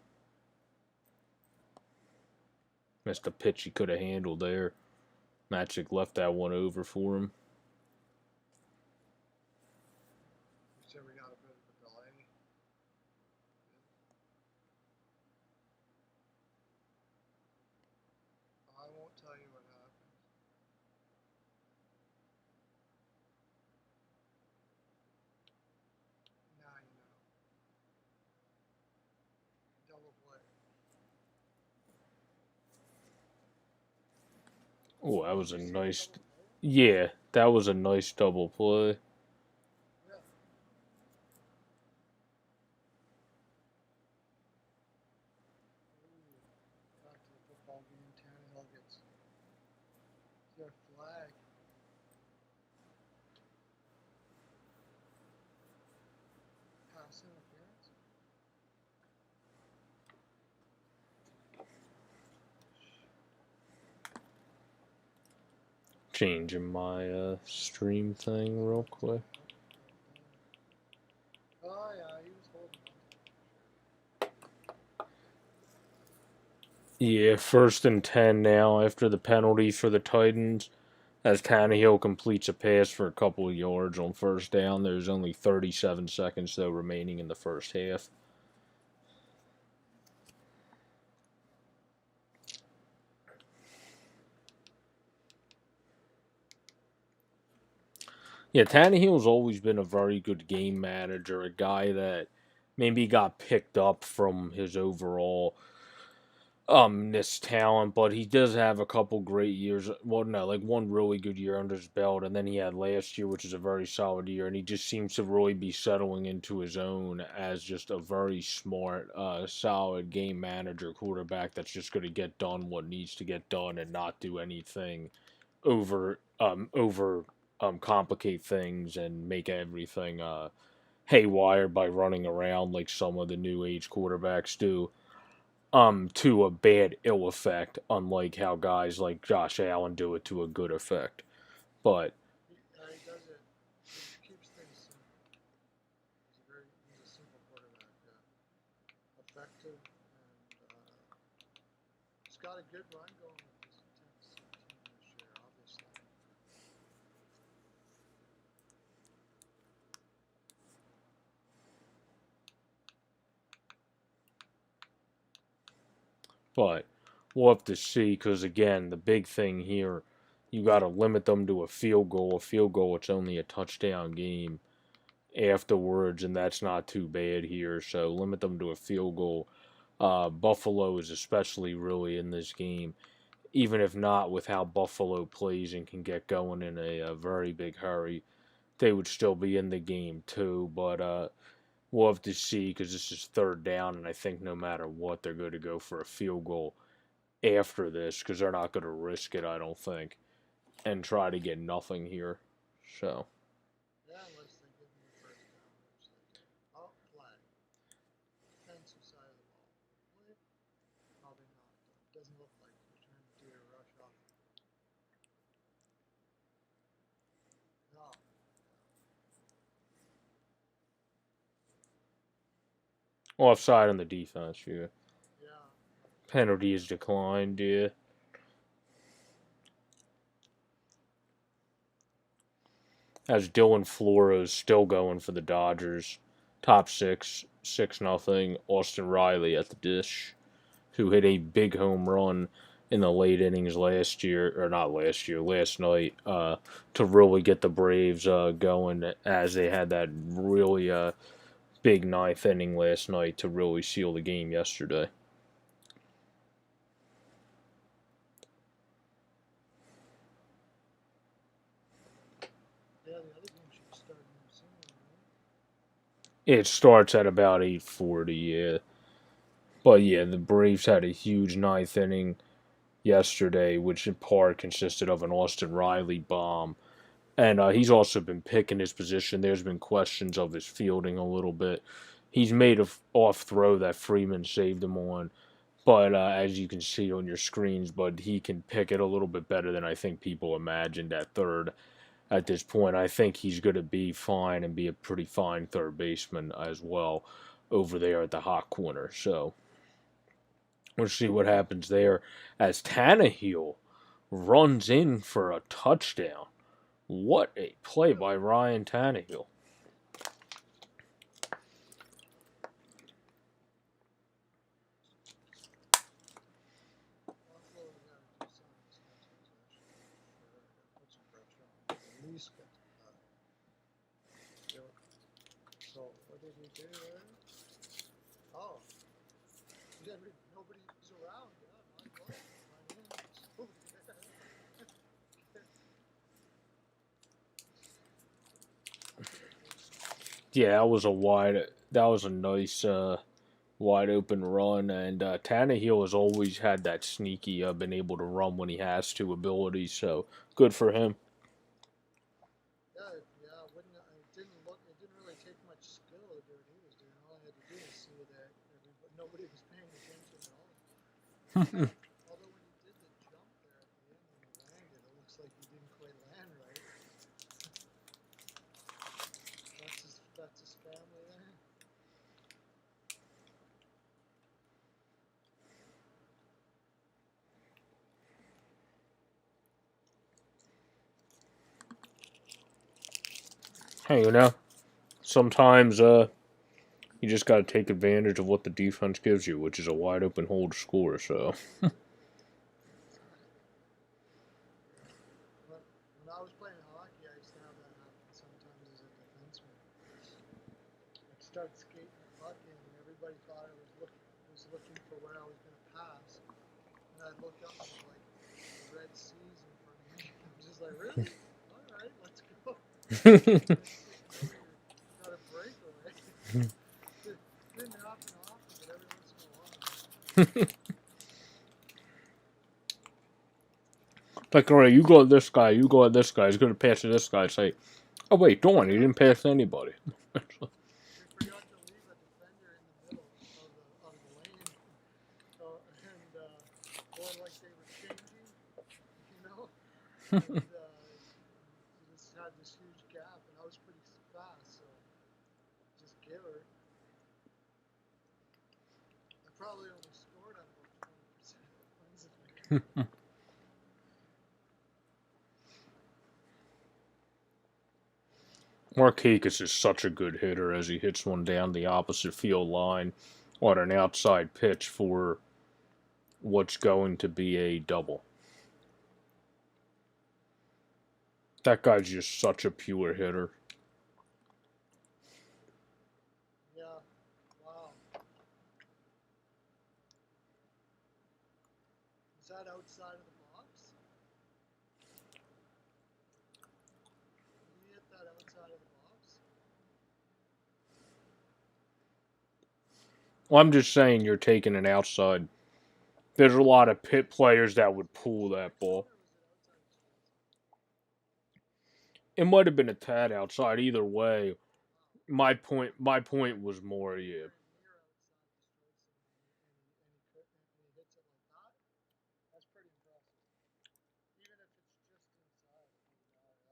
Missed a pitch he could have handled there. Matzik left that one over for him. You said we got a bit of a delay. I won't tell you what happened. Now you know. Double play. Oh, that was a Did you see the nice. double play? Yeah, that was a nice double play. Yeah. Ooh. Back to the football game. Tannehill gets their flag. pass interference. Changing my stream thing real quick. Oh yeah, he was holding on. Yeah, 1st and 10 now after the penalty for the Titans. As Tannehill completes a pass for a couple of yards on 1st down. There's only 37 seconds, though, remaining in the first half. Yeah, Tannehill's always been a very good game manager, a guy that maybe got picked up from his overall this talent, but he does have a couple great years. Well, no, like one really good year under his belt, and then he had last year, which is a very solid year, and he just seems to really be settling into his own as just a very smart, solid game manager quarterback that's just going to get done what needs to get done and not do anything over complicate things and make everything haywire by running around like some of the new age quarterbacks do to a bad ill effect, unlike how guys like Josh Allen do it to a good effect. But He does it. He keeps things simple. He's a simple quarterback. Effective, and he's got a good run going with this Tennessee team this year, obviously. but we'll have to see because again, the big thing here, you got to limit them to a field goal. A field goal, it's only a touchdown game afterwards, and that's not too bad here. So limit them to a field goal. Buffalo is especially really in this game, even if not with how Buffalo plays and can get going in a very big hurry. They would still be in the game too, but we'll have to see because this is 3rd down, and I think no matter what, they're going to go for a field goal after this because they're not going to risk it, I don't think, and try to get nothing here. So. Yeah, unless they give him the first down, which they do. Oh, flag. Defensive side of the ball. What? Probably not. Doesn't look like they're trying to do a rush off. No. Offside on the defense, yeah. Yeah. Penalty is declined, yeah. As Dylan Flores still going for the Dodgers. Top 6, 6-0. Austin Riley at the dish, who hit a big home run in the late innings last year, or not last year, last night, to really get the Braves going as they had that really big 9th inning last night to really seal the game yesterday. Yeah, the other game should start soon, right? It starts at about 8:40, yeah. But yeah, the Braves had a huge 9th inning yesterday, which in part consisted of an Austin Riley bomb. And he's also been picking his position. There's been questions of his fielding a little bit. He's made a off throw that Freeman saved him on, but as you can see on your screens, but he can pick it a little bit better than I think people imagined at third. At this point, I think he's going to be fine and be a pretty fine third baseman as well over there at the hot corner. So we'll see what happens there as Tannehill runs in for a touchdown. What a play by Ryan Tannehill. Buffalo got to do something this next possession. Put some pressure on him. At least get the So what did he do there? Oh, nobody's around. Yeah, my God, my hands over there. Yeah, that was a nice wide open run, and Tannehill has always had that sneaky, been able to run when he has to ability. So good for him. Yeah, yeah. It didn't look. It didn't really take much skill to do what he was doing. Although when he did the jump there at the end when he landed, it looks like he didn't quite land right. That's his family there. Hey, sometimes you just got to take advantage of what the defense gives you, which is a wide open hole to score. So When I was playing hockey, I used to have that happen sometimes as a defenseman. I'd start skating the puck in, and everybody thought I was looking for where I was going to pass, and I'd look up and like the Red Seas in front of me. I'm just like, really? All right, let's go. Next thing you know, you got a breakaway. Didn't happen often, but every once in a while. like, all right, you go at this guy, you go at this guy. He's going to pass to this guy. Say, oh wait, darn, he didn't pass to anybody. They forgot to leave a defender in the middle of the lane, or like they were changing, you know, and you just had this huge gap, and I was pretty fast, so just give her. I probably only scored on about 20% of the ones in there. Markakis is such a good hitter as he hits one down the opposite field line on an outside pitch for what's going to be a double. That guy's just such a pure hitter. Yeah, wow. Is that outside of the box? Did he hit that outside of the box? Well, I'm just saying you're taking an outside. There's a lot of pit players that would pull that ball. Or was it outside the strike zone? It might have been a tad outside. Either way, my point was more, yeah. Near outside the strike zone, and he hits it like that. That's pretty impressive. Even if it's just inside,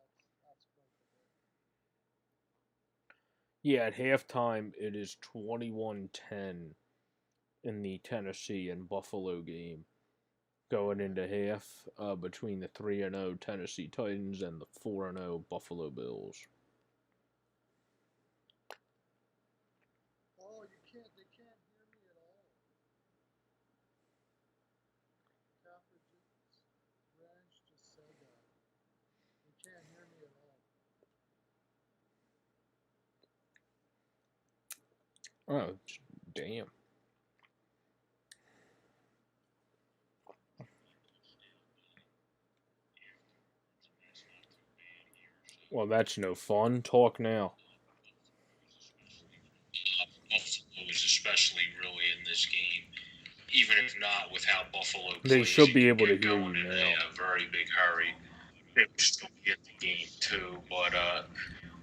that's quite the hit. Yeah, at halftime it is 21-10 in the Tennessee and Buffalo game. Going into half between the 3-0 Tennessee Titans and the 4-0 Buffalo Bills. Oh, they can't hear me at all. Ranch just said that. They can't hear me at all. Oh, damn. Well, that's no fun. Talk now. Buffalo is especially really in this game. Even if not with how Buffalo plays, they should be able to hear you now. In a very big hurry. They would still be at the game too, but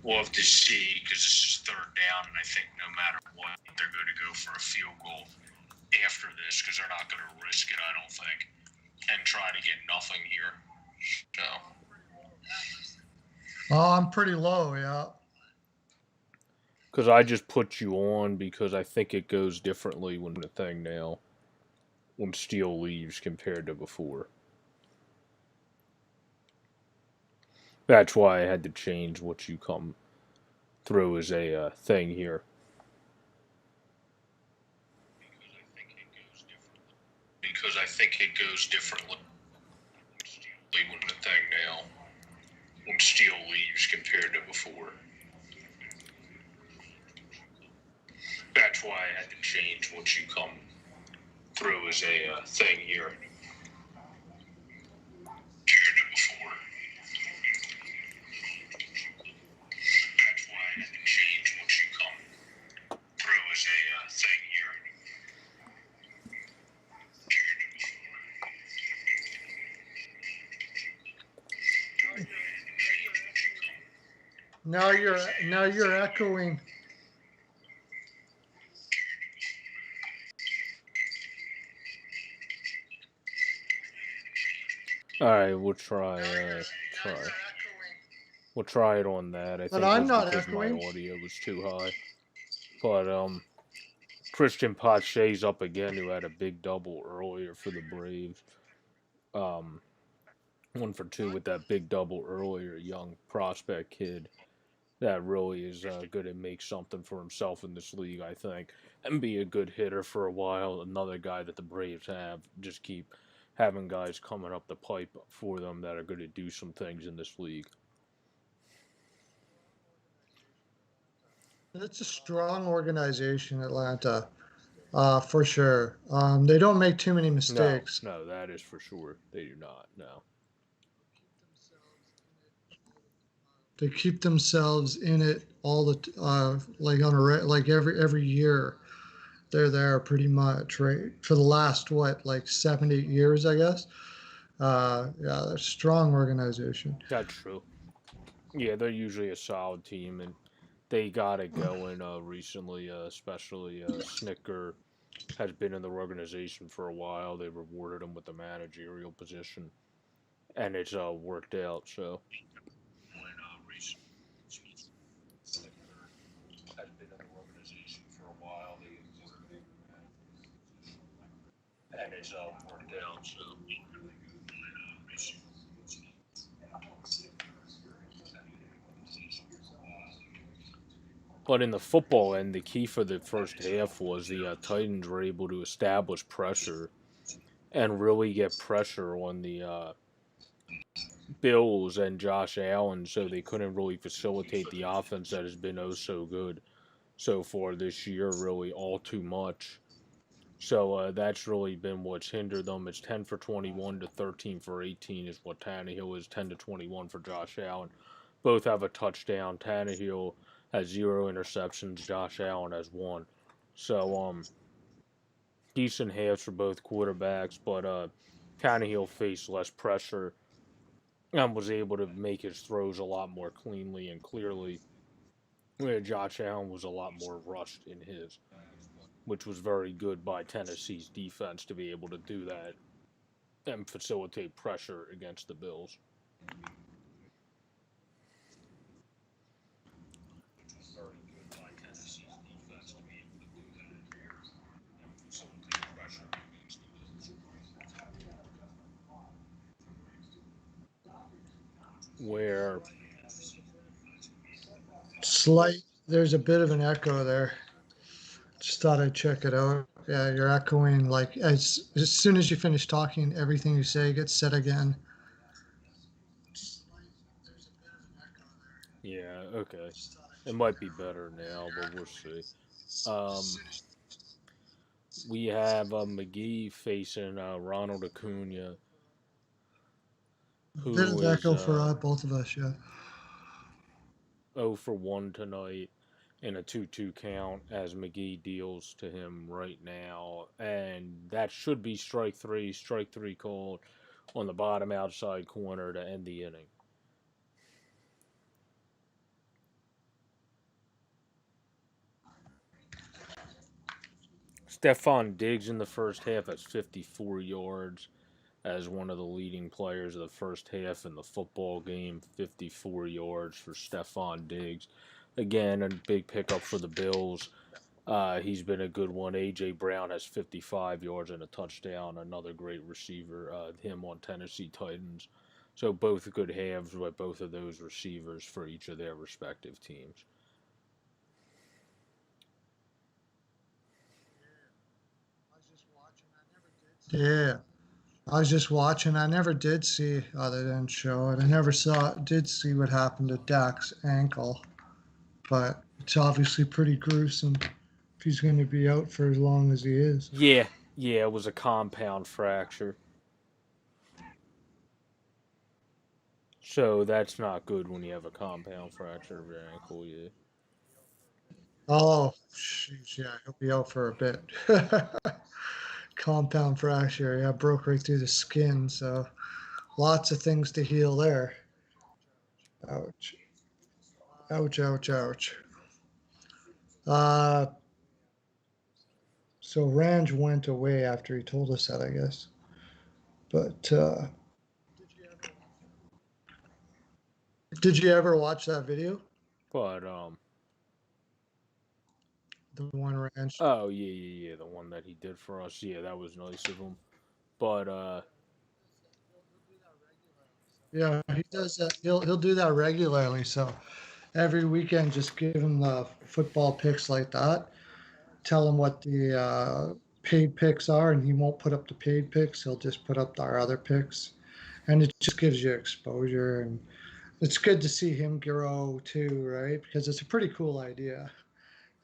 we'll have to see because this is third down, and I think no matter what, they're going to go for a field goal after this because they're not going to risk it, I don't think, and try to get nothing here. So. Oh, I'm pretty low, yeah. Because I just put you on because I think it goes differently when the thing now, when Steele leaves compared to before. That's why I had to change what you come through as a thing here. Because I think it goes differently when the thing now, when Steele leaves compared to before. That's why I had to change what you come through as a thing here. Compared to before. That's why I had to change what you come through as a thing here. Compared to before. Now you're echoing. All right, we'll try. We'll try it on that. I But think it I'm was not because my echoing. audio was too high. But Christian Pache's up again, who had a big double earlier for the Braves. Um, 1 for 2 with that big double earlier, young prospect kid that really is good and make something for himself in this league, I think, and be a good hitter for a while. Another guy that the Braves have, just keep having guys coming up the pipe for them that are going to do some things in this league. It's a strong organization, Atlanta, for sure. They don't make too many No, mistakes. no, that is for sure. They do not. No. They keep themselves in it all the like on a like every year. They're there pretty much, right? For the last what, like 7, 8 years, I guess. Yeah, they're a strong organization. That's true. Yeah, they're usually a solid team, and they got it going recently, especially Snicker has been in the organization for a while. They rewarded him with the managerial position, and it's worked out. So, but in the football end, the key for the first half was the Titans were able to establish pressure and really get pressure on the Bills and Josh Allen, so they couldn't really facilitate the offense that has been oh so good so far this year, really all too much. So that's really been what's hindered them. It's 10 for 21 to 13 for 18 is what Tannehill is. 10 to 21 for Josh Allen. Both have a touchdown. Tannehill has 0 interceptions. Josh Allen has 1. So decent halves for both quarterbacks, but Tannehill faced less pressure and was able to make his throws a lot more cleanly and clearly, where Josh Allen was a lot more rushed in his, which was very good by Tennessee's defense to be able to do that and facilitate pressure against the Bills. Where There's a bit of an echo there. Just thought I'd check it out. Yeah, you're echoing like as soon as you finish talking, everything you say gets said again. yeah, okay, it might be better now, but we'll see. Um, we have McGee facing Ronald Acuna, Bit who of is echo for both of us, yeah. 0 for 1 tonight in a 2-2 count as McGee deals to him right now. And that should be strike three called on the bottom outside corner to end the inning. Stephon Diggs in the first half has 54 yards as one of the leading players of the first half in the football game. 54 yards for Stephon Diggs. Again, a big pickup for the Bills. He's been a good one. A.J. Brown has 55 yards and a touchdown. Another great receiver, him on Tennessee Titans. So both good halves by both of those receivers for each of their respective teams. Yeah. I was just watching. I never did see, other than show it. I never did see what happened to Dak's ankle, but it's obviously pretty gruesome if he's going to be out for as long as he is. Yeah, it was a compound fracture. So that's not good when you have a compound fracture of your ankle, yeah. Oh, jeez, yeah, he'll be out for a bit. Compound fracture, yeah, broke right through the skin, so lots of things to heal there. Ouch, ouch, ouch, ouch. Uh, so Range went away after he told us that, I guess. But Did you ever watch that video? But The one ranch. oh yeah, the one that he did for us. Yeah, that was nice of him. But He'll do that regularly. So Yeah, he does that. He'll do that regularly. So every weekend, just give him the football picks like that. Tell him what the paid picks are, and he won't put up the paid picks. He'll just put up our other picks, and it just gives you exposure. And it's good to see him grow too, right? Because it's a pretty cool idea,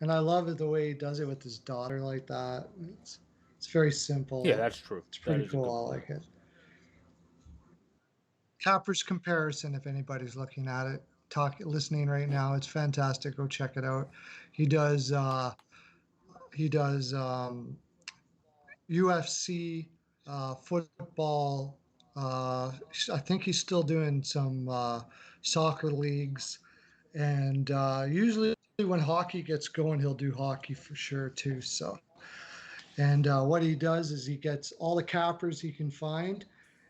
and I love it the way he does it with his daughter like that. It's very yeah, simple. that's true. It's That pretty is a cool. good I point. like it. Cappers comparison, if anybody's looking at it, listening right now, it's fantastic. Go check it out. He does UFC, football. I think he's still doing some soccer leagues, and usually when hockey gets going, he'll do hockey for sure too. So, and what he does is he gets all the cappers he can find,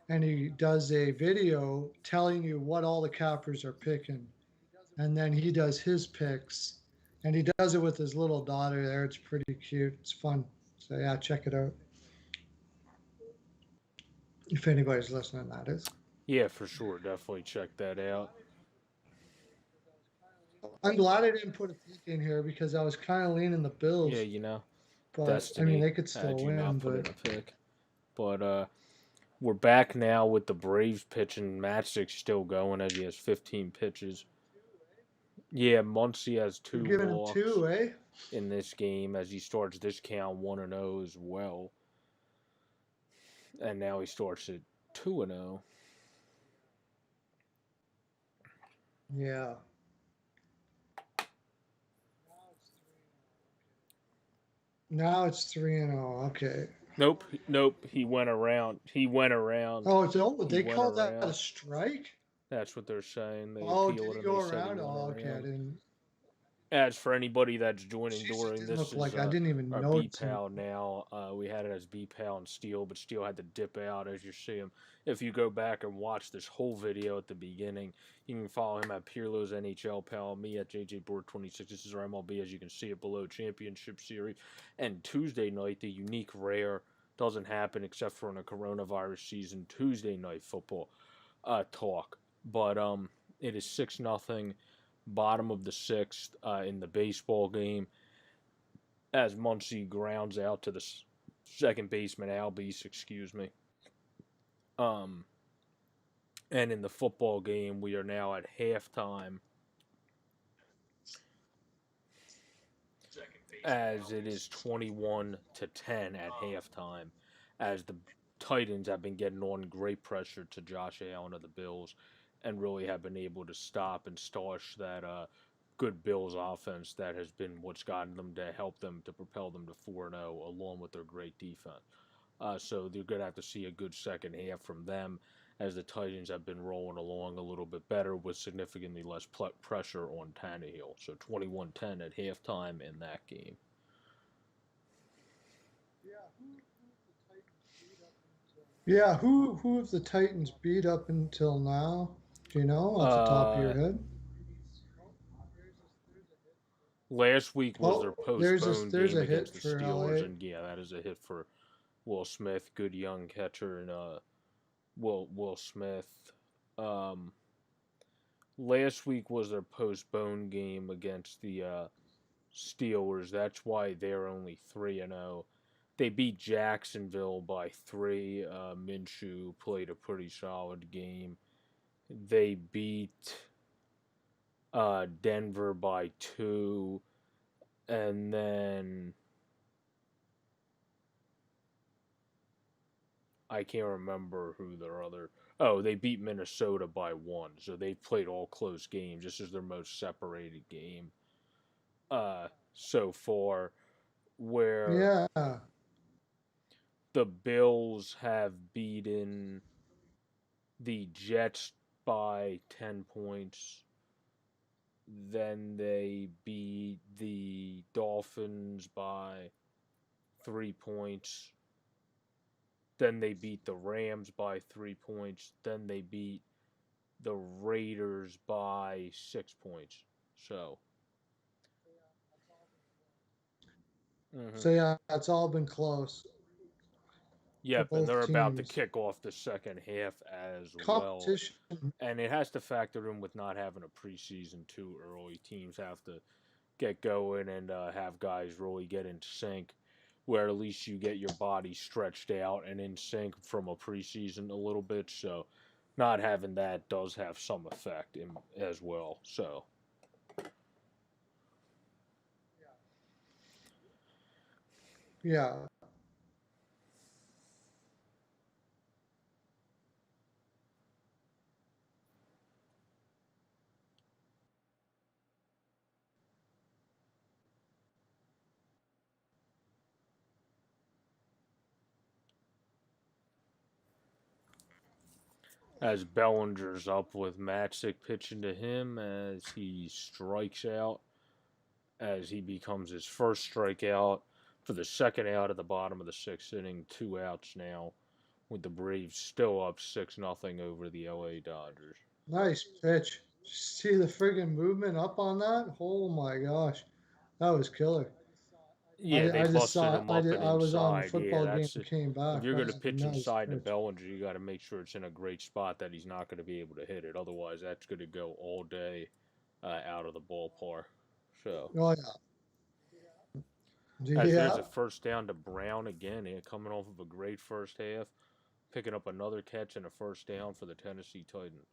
and he does a video telling you what all the cappers are picking, and then he does his picks, and he does it with his little daughter there. It's pretty cute. It's fun. So yeah, check it out if anybody's listening. That is. Yeah, for sure. Definitely check that out. I'm glad I didn't put a pick in here because I was kind of leaning the Yeah, Bills, you know, but I mean Destiny they could had still you win. not put in But a pick. But we're back now with the Braves pitching. Matchstick's still going as he has 15 pitches. Yeah, Muncy has you're 2 giving them walks two, eh? in this game as he starts this count 1-0 as well. And now he starts at 2-0. Yeah. Now it's 3-0. Okay. Nope. He went around. He went around. Oh, He they went called that a around. strike? That's what they're saying. They Oh, did appealed he and go they said he around? went Oh, okay. I around. didn't. As for anybody that's joining Jeez, it during didn't this look is like I didn't even our notice him. BPOW now. We had it as BPOW and Steel, but Steel had to dip out as you see him. If you go back and watch this whole video at the beginning, you can follow him at Pearlo's NHL Pal, me at JJBoard26. This is our MLB, as you can see it below, Championship Series. And Tuesday night, the unique rare doesn't happen except for in a coronavirus season. Tuesday night football talk, but it is 6-0. Bottom of the sixth in the baseball game as Muncy grounds out to the second baseman Albies, excuse me. Um, and in the football game, we are now at halftime, as it is 21-10 at halftime, as the Titans have been getting on great pressure to Josh Allen of the Bills, and really have been able to stop and stash that good Bills offense that has been what's gotten them to help them to propel them to 4-0, along with their great defense. So they're going to have to see a good second half from them, as the Titans have been rolling along a little bit better with significantly less pressure on Tannehill. So 21-10 at halftime in that game. Yeah, who have the Titans beat up until now? Do you know off the top of your head? Last week was their Oh, postponed there's game a against hit the for Steelers, LA. and yeah, that is a hit for Will Smith, good young catcher, and Will Smith. Um, Last week was their postponed game against the Steelers. That's why they're only 3-0. They beat Jacksonville by 3. Minshew played a pretty solid game. They beat Denver by 2, and then I can't remember who their other. Oh, they beat Minnesota by 1. So they've played all close games. This is their most separated game so far, where Yeah. the Bills have beaten the Jets by 10 points. Then they beat the Dolphins by 3 points. Then they beat the Rams by 3 points. Then they beat the Raiders by 6 points. So, So yeah, it's all been close for yep, and both they're about to teams. kick off the second half as well. Competition. And it has to factor in with not having a preseason too early. Teams have to get going and have guys really get in sync, where at least you get your body stretched out and in sync from a preseason a little bit. So, not having that does have some effect as well. So, Yeah. as Bellinger's up with Matzik pitching to him as he strikes out, as he becomes his first strikeout for the second out at the bottom of the sixth inning. 2 outs now, with the Braves still up 6-0 over the LA Dodgers. Nice pitch. See the friggin' movement up on that? Oh my gosh, that was killer. Yeah, they I just busted saw. him up and I was on the inside. Yeah, football game that's and it. came If back. you're That going to was a pitch nice inside to pitch. Bellinger, you got to make sure it's in a great spot that he's not going to be able to hit it. Otherwise, that's going to go all day out of the ballpark. So, Oh yeah. as there's a Yeah. first down to Brown again, coming off of a great first half, picking up another catch and a first down for the Tennessee Titans.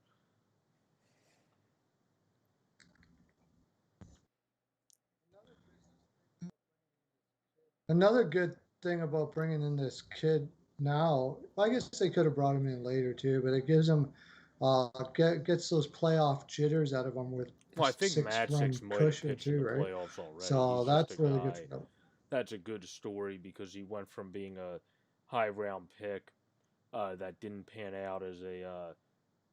Another good thing about bringing in this kid now, I guess they could have brought him in later too, but it gives him gets those playoff jitters out of him with a Well, I think 6 run Matzix might have cushion pitched in too, the right? playoffs already. So He's just a that's really good for guy. them. That's a good story because he went from being a high round pick that didn't pan out as a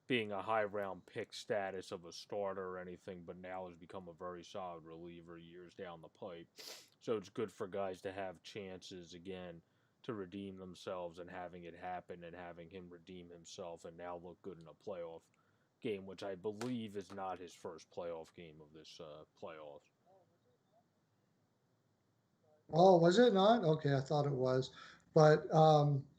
being a high round pick status of a starter or anything, but now has become a very solid reliever years down the pipe. So it's good for guys to have chances again to redeem themselves and having it happen and having him redeem himself and now look good in a playoff game, which I believe is not his first playoff game of this playoffs. Oh, was it not? Okay, I thought it was, but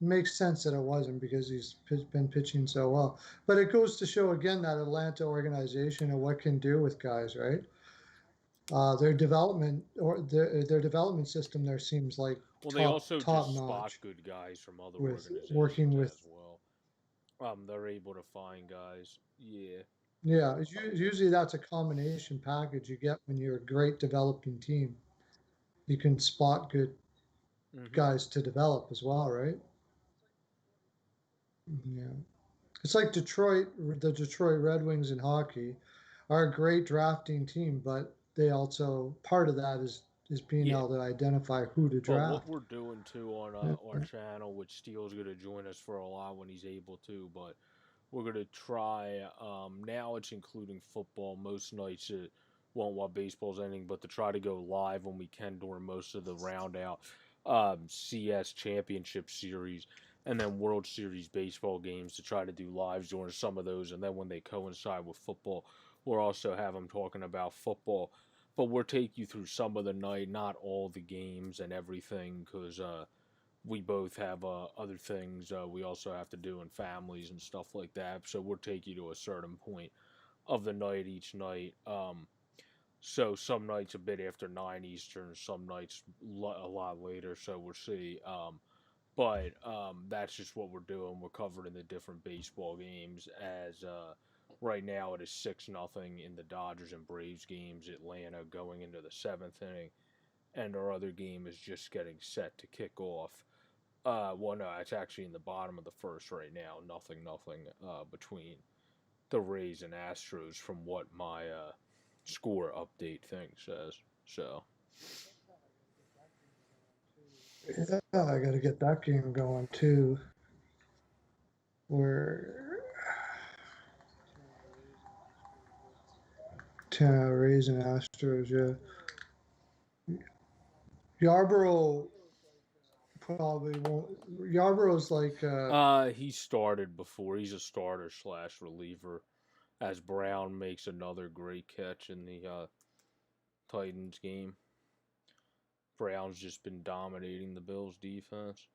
makes sense that it wasn't because been pitching so well. But it goes to show again that Atlanta organization and what can do with guys, right? Their development or their development system there seems like Well, they also top just spot notch good guys from other with working organizations with. as well. They're able to find guys. Yeah. Yeah, usually that's a combination package you get when you're a great developing team. You can spot good Mm-hmm. guys to develop as well, right? Yeah. It's like the Detroit Red Wings in hockey are a great drafting team, but they also part of that is being Yeah. able to identify who to Well, what draft. we're doing too on Yeah. our channel, which Steele's going to join us for a lot when he's able to, but we're going to try, now it's including football. Most nights it won't while baseball's ending, but to try to go live when we can during most of the round out CS Championship Series and then World Series baseball games to try to do lives during some of those. And then when they coincide with football, we'll also have them talking about football, but we'll take you through some of the night, not all the games and everything, because we both have other things we also have to do in families and stuff like that. So we'll take you to a certain point of the night each night. So some nights a bit after 9 Eastern, some nights a lot later. So we'll see. But that's just what we're doing. We're covering the different baseball games as right now it is 6-0 in the Dodgers and Braves games. Atlanta going into the seventh inning, and our other game is just getting set to kick off. Well, no, it's actually in the bottom of the first right now. Nothing between the Rays and Astros from what my score update thing says. So, Yeah, I got to get that game going too. We're Rays and Astros, yeah. Yarborough probably won't. Yarborough's like he started before. He's a starter slash reliever. as Brown makes another great catch in the Titans game. Brown's just been dominating the Bills defense.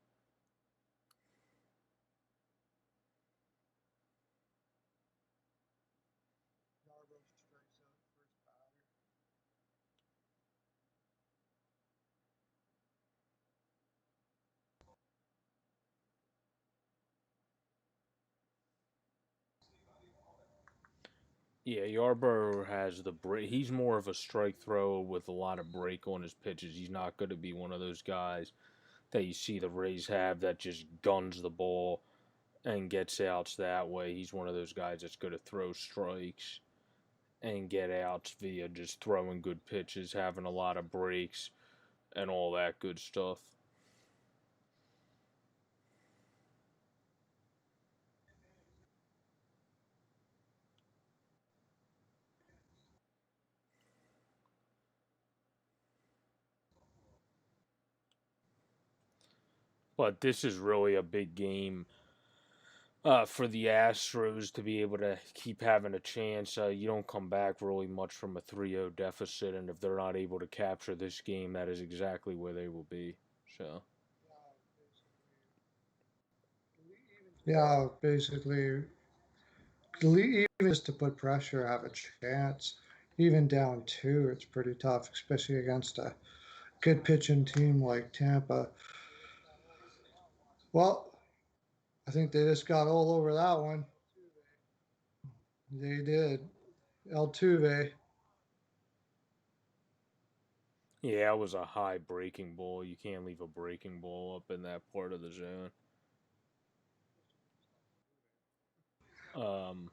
Yarbrough strikes out first batter. Yeah, Yarborough has the break. He's more of a strike thrower with a lot of break on his pitches. He's not going to be one of those guys that you see the Rays have that just guns the ball and gets outs that way. He's one of those guys that's going to throw strikes and get outs via just throwing good pitches, having a lot of breaks, and all that good stuff. But this is really a big game for the Astros to be able to keep having a chance. You don't come back really much from a 3-0 deficit, and if they're not able to capture this game, that is exactly where they will be. So, Yeah, basically, even just to put pressure, have a chance. Even down two, it's pretty tough, especially against a good pitching team like Tampa. Well, I think they just got all over that one. They did. Altuve. yeah, it was a high breaking ball. You can't leave a breaking ball up in that part of the zone. Um,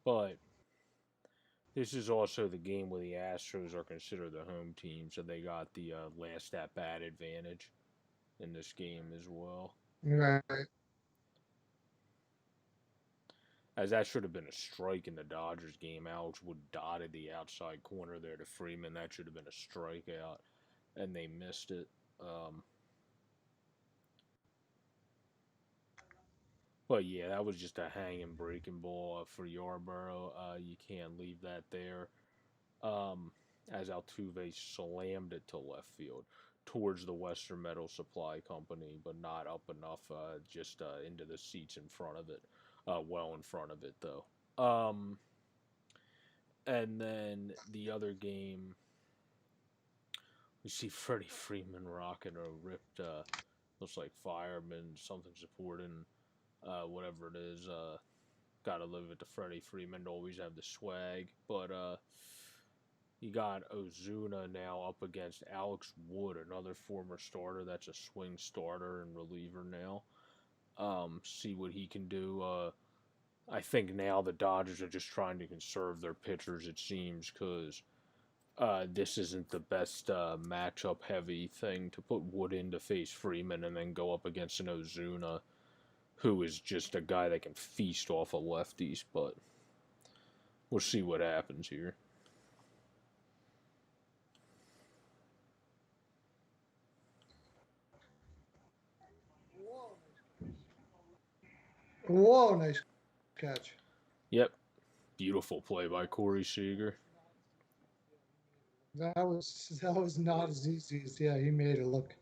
but this is also the game where the Astros are considered the home team, so they got the last at bat advantage in this game as well. Right. As that should have been a strike in the Dodgers game. Alex Wood dotted the outside corner there to Freeman. That should have been a strikeout, and they missed it. Um, but yeah, that was just a hanging breaking ball for Yarborough. You can't leave that there. Um, as Altuve slammed it to left field towards the Western Metal Supply Company, but not up enough, just into the seats in front of it. Well in front of it, though. Um, and then the other game, we see Freddie Freeman rocking a ripped, looks like fireman, something supporting, whatever it is. Gotta live it to Freddie Freeman to always have the swag. But you got Ozuna now up against Alex Wood, another former starter that's a swing starter and reliever now. See what he can do. I think now the Dodgers are just trying to conserve their pitchers, it seems, because this isn't the best matchup heavy thing to put Wood in to face Freeman and then go up against an Ozuna who is just a guy that can feast off of lefties, but we'll see what happens here. Whoa, Whoa, nice catch. Yep, beautiful play by Corey Seager. That was not as easy as he made it look.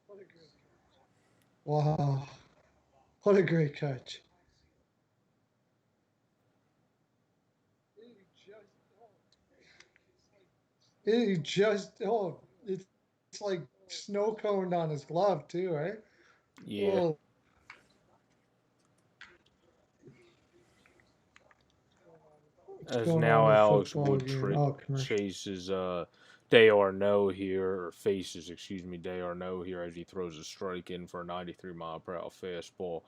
what a good catch. Wow, what a great catch. He just, oh, it's like He snow cone. just it's like snow coned on his glove too, right? Yeah, Oh, What's going on with the what's as going now on with Alex football Wood game? Oh, commercial. chases Day here, or faces, excuse me, Day here as he throws a strike in for a 93 mile per hour fastball.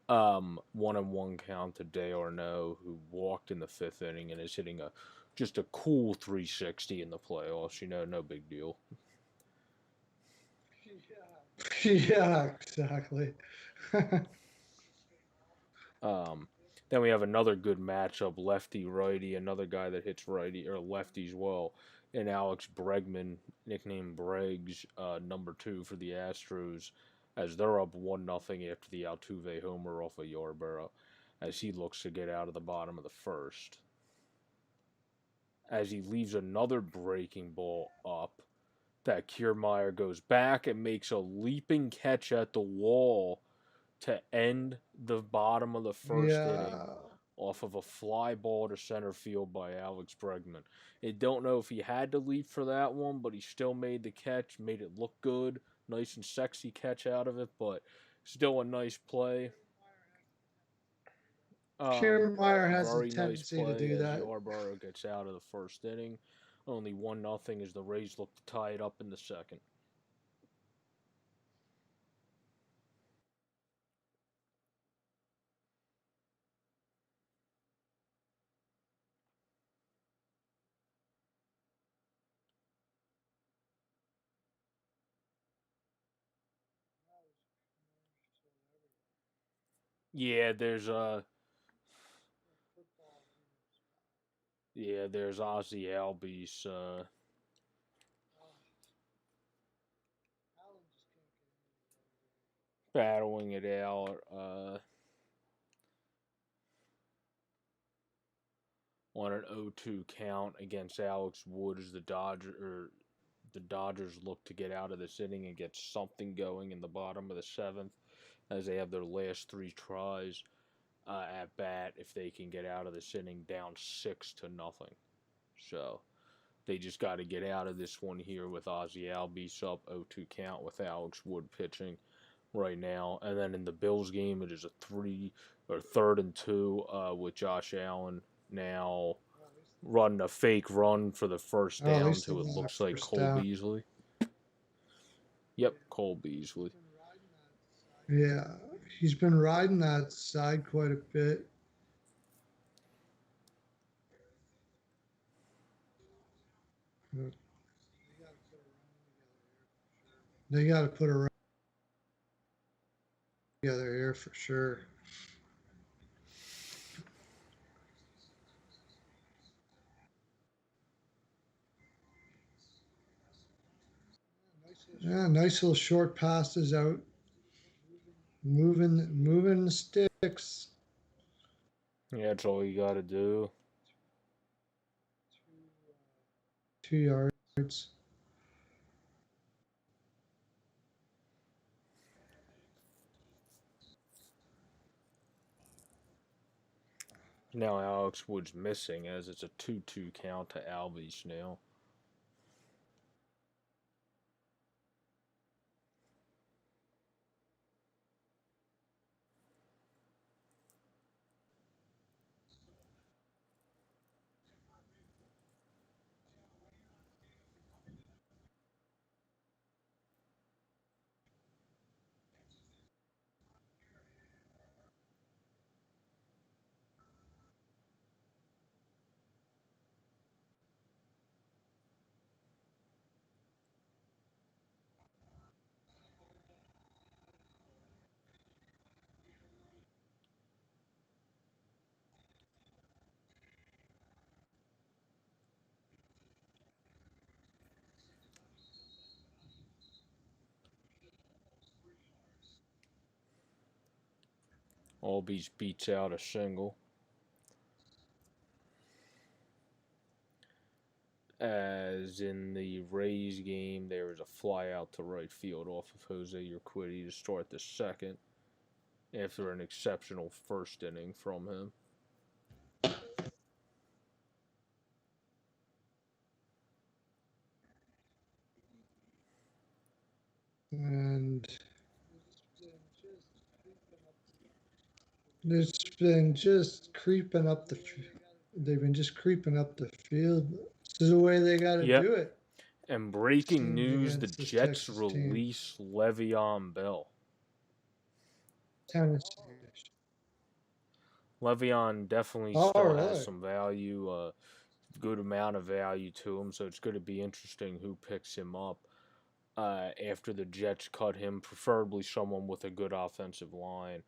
1-1 count to Day who walked in the fifth inning and is hitting a just a cool 360 in the playoffs. No big deal. Yeah, Yeah, exactly. Um, Then we have another good matchup, lefty righty, another guy that hits righty or lefty as well, and Alex Bregman, nicknamed Bregs, number 2 for the Astros, as they're up 1-0 after the Altuve homer off of Yarborough, as he looks to get out of the bottom of the first. As he leaves another breaking ball up, that Kiermaier goes back and makes a leaping catch at the wall to end the bottom of the first inning Yeah. off of a fly ball to center field by Alex Bregman. I don't know if he had to leap for that one, but he still made the catch, made it look good. Nice and sexy catch out of it, but still a nice play. Kiermaier has a Very nice tendency to play do as that. Yarborough gets out of the first inning. Only 1-0 as the Rays look to tie it up in the second. Yeah, there's Ozzy Albies battling it out on an 0-2 count against Alex Wood as the Dodgers look to get out of this inning and get something going in the bottom of the seventh, as they have their last 3 tries at bat if they can get out of this inning down 6-0. So they just got to get out of this one here with Ozzy Albies up 0-2 count with Alex Wood pitching right now. And then in the Bills game, it is a 3rd and 2 with Josh Allen now running a fake run for the first Oh, at down least they to, it got a looks like, first Cole down. Beasley. Yep, Cole Beasley. Yeah, he's been riding that side quite a bit. They got to put a run together here for sure. Yeah, nice little short passes out, moving the sticks. Yeah, that's all you got to do. 2 yards. Now Alex Wood's missing as it's a 2-2 count to Albies now. Albies beats out a single. As in the Rays game, there was a fly out to right field off of Jose Urquidy to start the second after an exceptional first inning from him. And it's been just creeping up the. They've been just creeping up the field. This is the way they got to Yep. do it. And breaking Teams news, the against this Jets Texas team. release Le'Veon Bell. Tennessee. Le'Veon definitely Oh, still has really? some value, good amount of value to him, so it's going to be interesting who picks him up after the Jets cut him, preferably someone with a good offensive line.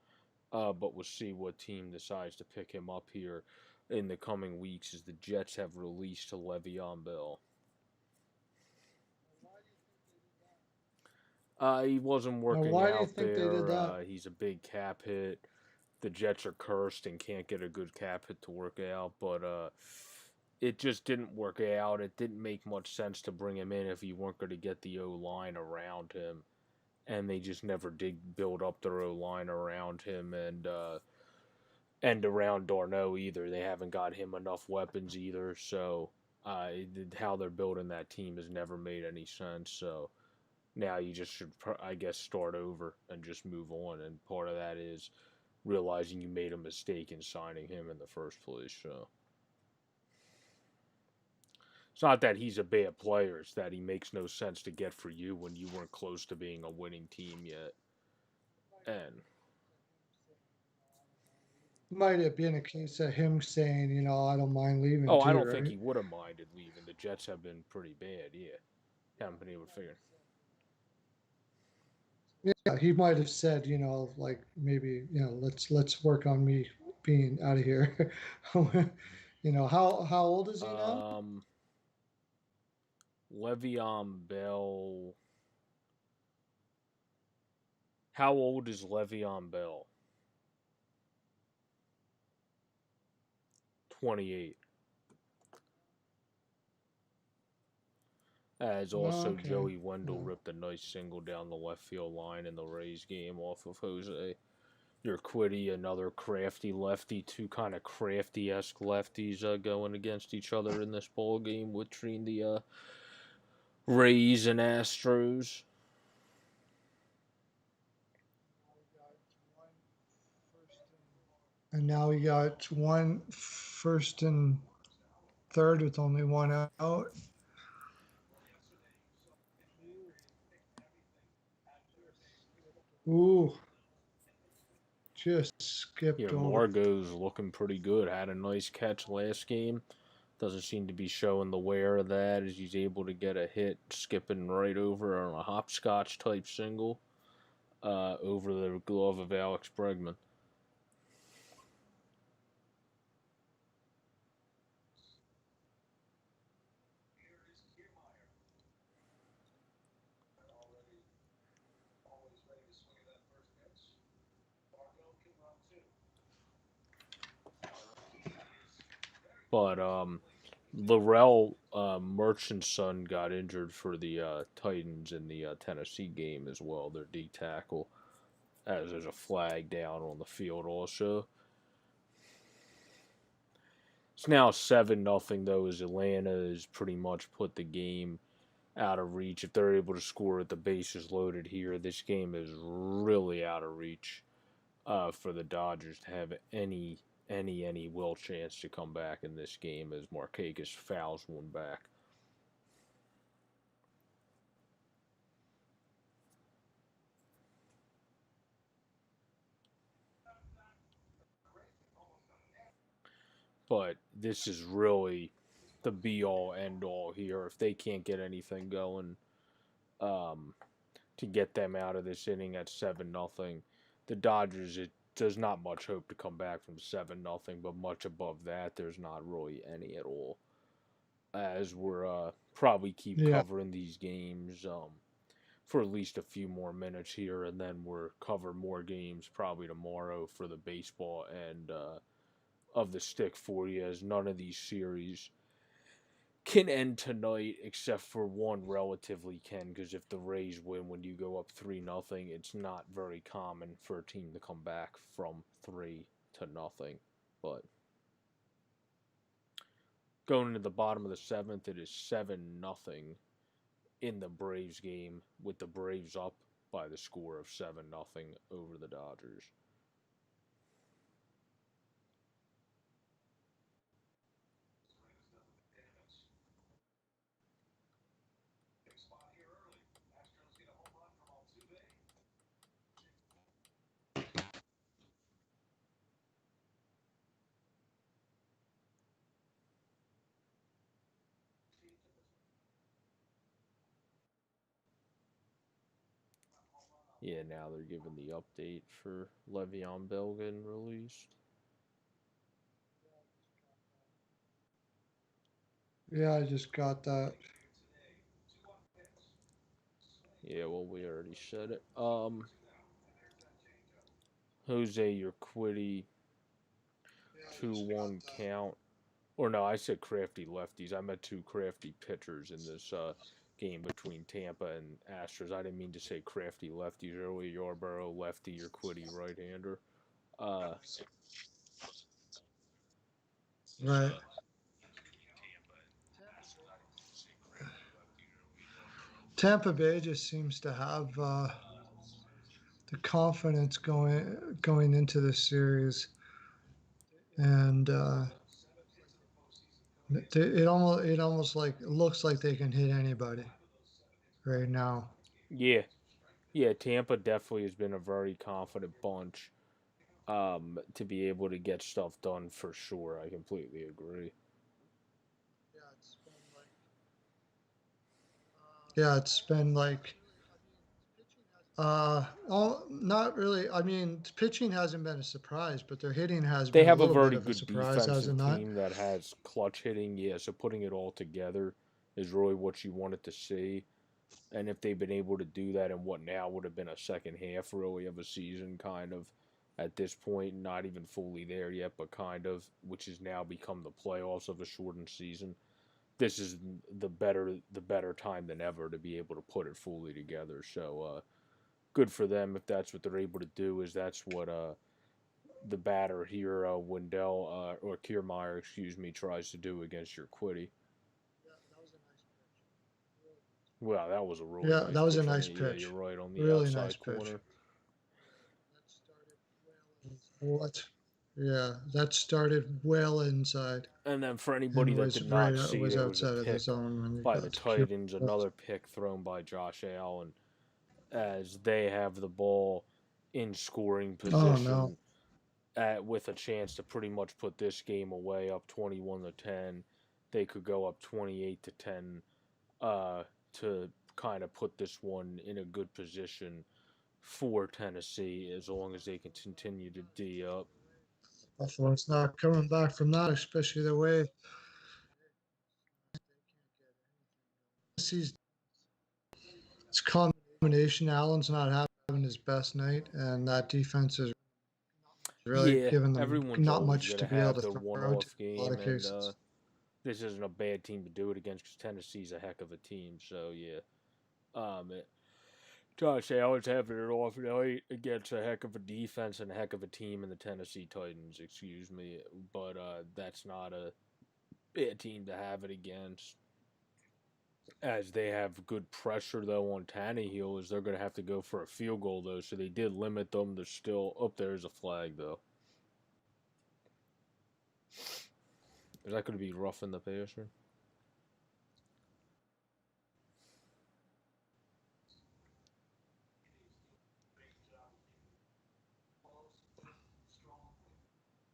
But we'll see what team decides to pick him up here in the coming weeks as the Jets have released Le'Veon Bell. Why do you think they did He wasn't Now, working why do you out think they did there. that? He's a big cap hit. The Jets are cursed and can't get a good cap hit to work out, but it just didn't work out. It didn't make much sense to bring him in if you weren't going to get the O line around him, and they just never did build up their O line around him and around Darno either. They haven't got him enough weapons either, so how they're building that team has never made any sense. So now you just should, I guess, start over and just move on. And part of that is realizing you made a mistake in signing him in the first place. So it's not that he's a bad player; it's that he makes no sense to get for you when you weren't close to being a winning team yet. And Might have been a case of him saying, I don't mind leaving oh, I too, don't think right? he would have minded leaving. The Jets have been pretty bad. Yeah, haven't been able to figure. Yeah, he might have said, like maybe, let's work on me being out of here. How old is he now? Le'Veon Bell. How old is Le'Veon Bell? 28. As also Okay. Joey Wendell Well, ripped a nice single down the left field line in the Rays game off of Jose. Your Quiddy, another crafty lefty, two kind of crafty-esque lefties going against each other in this ball game between the Rays and Astros. and now we got one first and third with only one out. Ooh, just skipped Yeah, over. Margot's looking pretty good. Had a nice catch last game. Doesn't seem to be showing the wear of that as he's able to get a hit, skipping right over on a hopscotch type single over the glove of Alex Bregman. But Laurel Merchant's son got injured for the Titans in the Tennessee game as well. Their D tackle, as there's a flag down on the field also. It's now 7-0 though, as Atlanta has pretty much put the game out of reach. If they're able to score with the bases loaded here, this game is really out of reach for the Dodgers to have any will chance to come back in this game as Markakis fouls one back. But this is really the be all end all here. If they can't get anything going um, to get them out of this inning at 7-0, the Dodgers, it does not much hope to come back from 7-0, but much above that, there's not really any at all. As we're probably keep Yeah. covering these games for at least a few more minutes here, and then we're cover more games probably tomorrow for the baseball and of the stick for you, as none of these series can end tonight except for one relatively can, because if the Rays win when you go up 3-0, it's not very common for a team to come back from 3-0. But going into the bottom of the seventh, it is 7-0 in the Braves game, with the Braves up by the score of 7-0 over the Dodgers. Yeah, now they're giving the update for Le'Veon Bell getting released. Yeah, I just got that. Yeah, well, we already said it. Jose Urquidy, 2-1 count. Or no, I said crafty lefties. I meant two crafty pitchers in this game between Tampa and Astros. I didn't mean to say crafty lefties earlier. Yarborough, lefty, Urquidy, right-hander. Uh, Right. Tampa Bay just seems to have the confidence going into this series, and it almost like looks like they can hit anybody right now. yeah, yeah, Tampa definitely has been a very confident bunch to be able to get stuff done for sure. I completely agree. Yeah, it's been like, Yeah, it's been like really, I mean, pitching hasn't. not really. I mean, pitching hasn't been a surprise, but their hitting has They been a have a little bit very of a good surprise, has it defensive not? team that has clutch hitting. Yeah, so putting it all together is really what you wanted to see. And if they've been able to do that in what now would have been a second half, really, of a season, kind of at this point, not even fully there yet, but kind of, which has now become the playoffs of a shortened season. This is the better time than ever to be able to put it fully together. So good for them if that's what they're able to do. Is that's what the batter here, Wendell or Kiermaier, excuse me, tries to do against your Quiddy. Yeah, that was a nice pitch. Really nice. Well, that was a really Yeah, nice that was a pitch on the. nice Yeah, you're pitch. right, on the Really nice outside pitch. corner. That started well inside. What? Yeah, that started well inside And then for and anybody that was did not right see, was there was a outside of the pick zone when he by the got to Cuba. Titans, another pick thrown by Josh Allen, as they have the ball in scoring Oh no. position with a chance to pretty much put this game away, up 21-10. They could go up 28-10 to kind of put this one in a good position for Tennessee as long as they can continue to D up. Buffalo's not coming back from that, especially the way They can't get anything Tennessee's it's combination. Allen's not having his best night, and that defense is going. Not much to really Yeah, throw. giving them everyone's not always much going to to be able have to their throw to one-off in a lot game, of and cases. this isn't a bad team to do it against because Tennessee's a heck of a team. So yeah, it, Josh Allen's having an off night against a heck of a defense and a heck of a team in the Tennessee Titans. Excuse me, but that's not a bad team to have it against. As they have good pressure though on Tannehill, is they're going to have to go for a field goal though, so they did limit them. They're still up. There's a flag though. Is that going to be rough in the passer?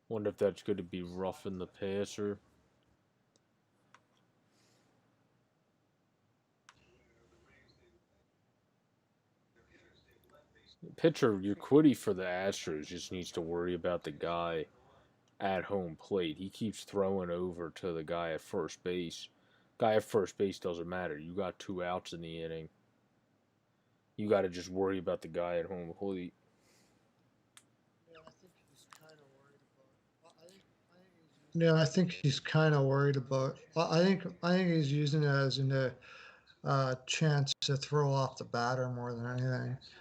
Wonder if that's going to be rough in the passer. Pitcher, your Quiddy for the Astros just needs to worry about the guy at home plate. He keeps throwing over to the guy at first base. Guy at first base doesn't matter. You got 2 outs in the inning. You got to just worry about the guy at home plate. Yeah, I think he's kind of worried about. I think he's using Yeah, I it think he's kind of worried about. I think he's using it as a chance to throw off the batter more than anything. I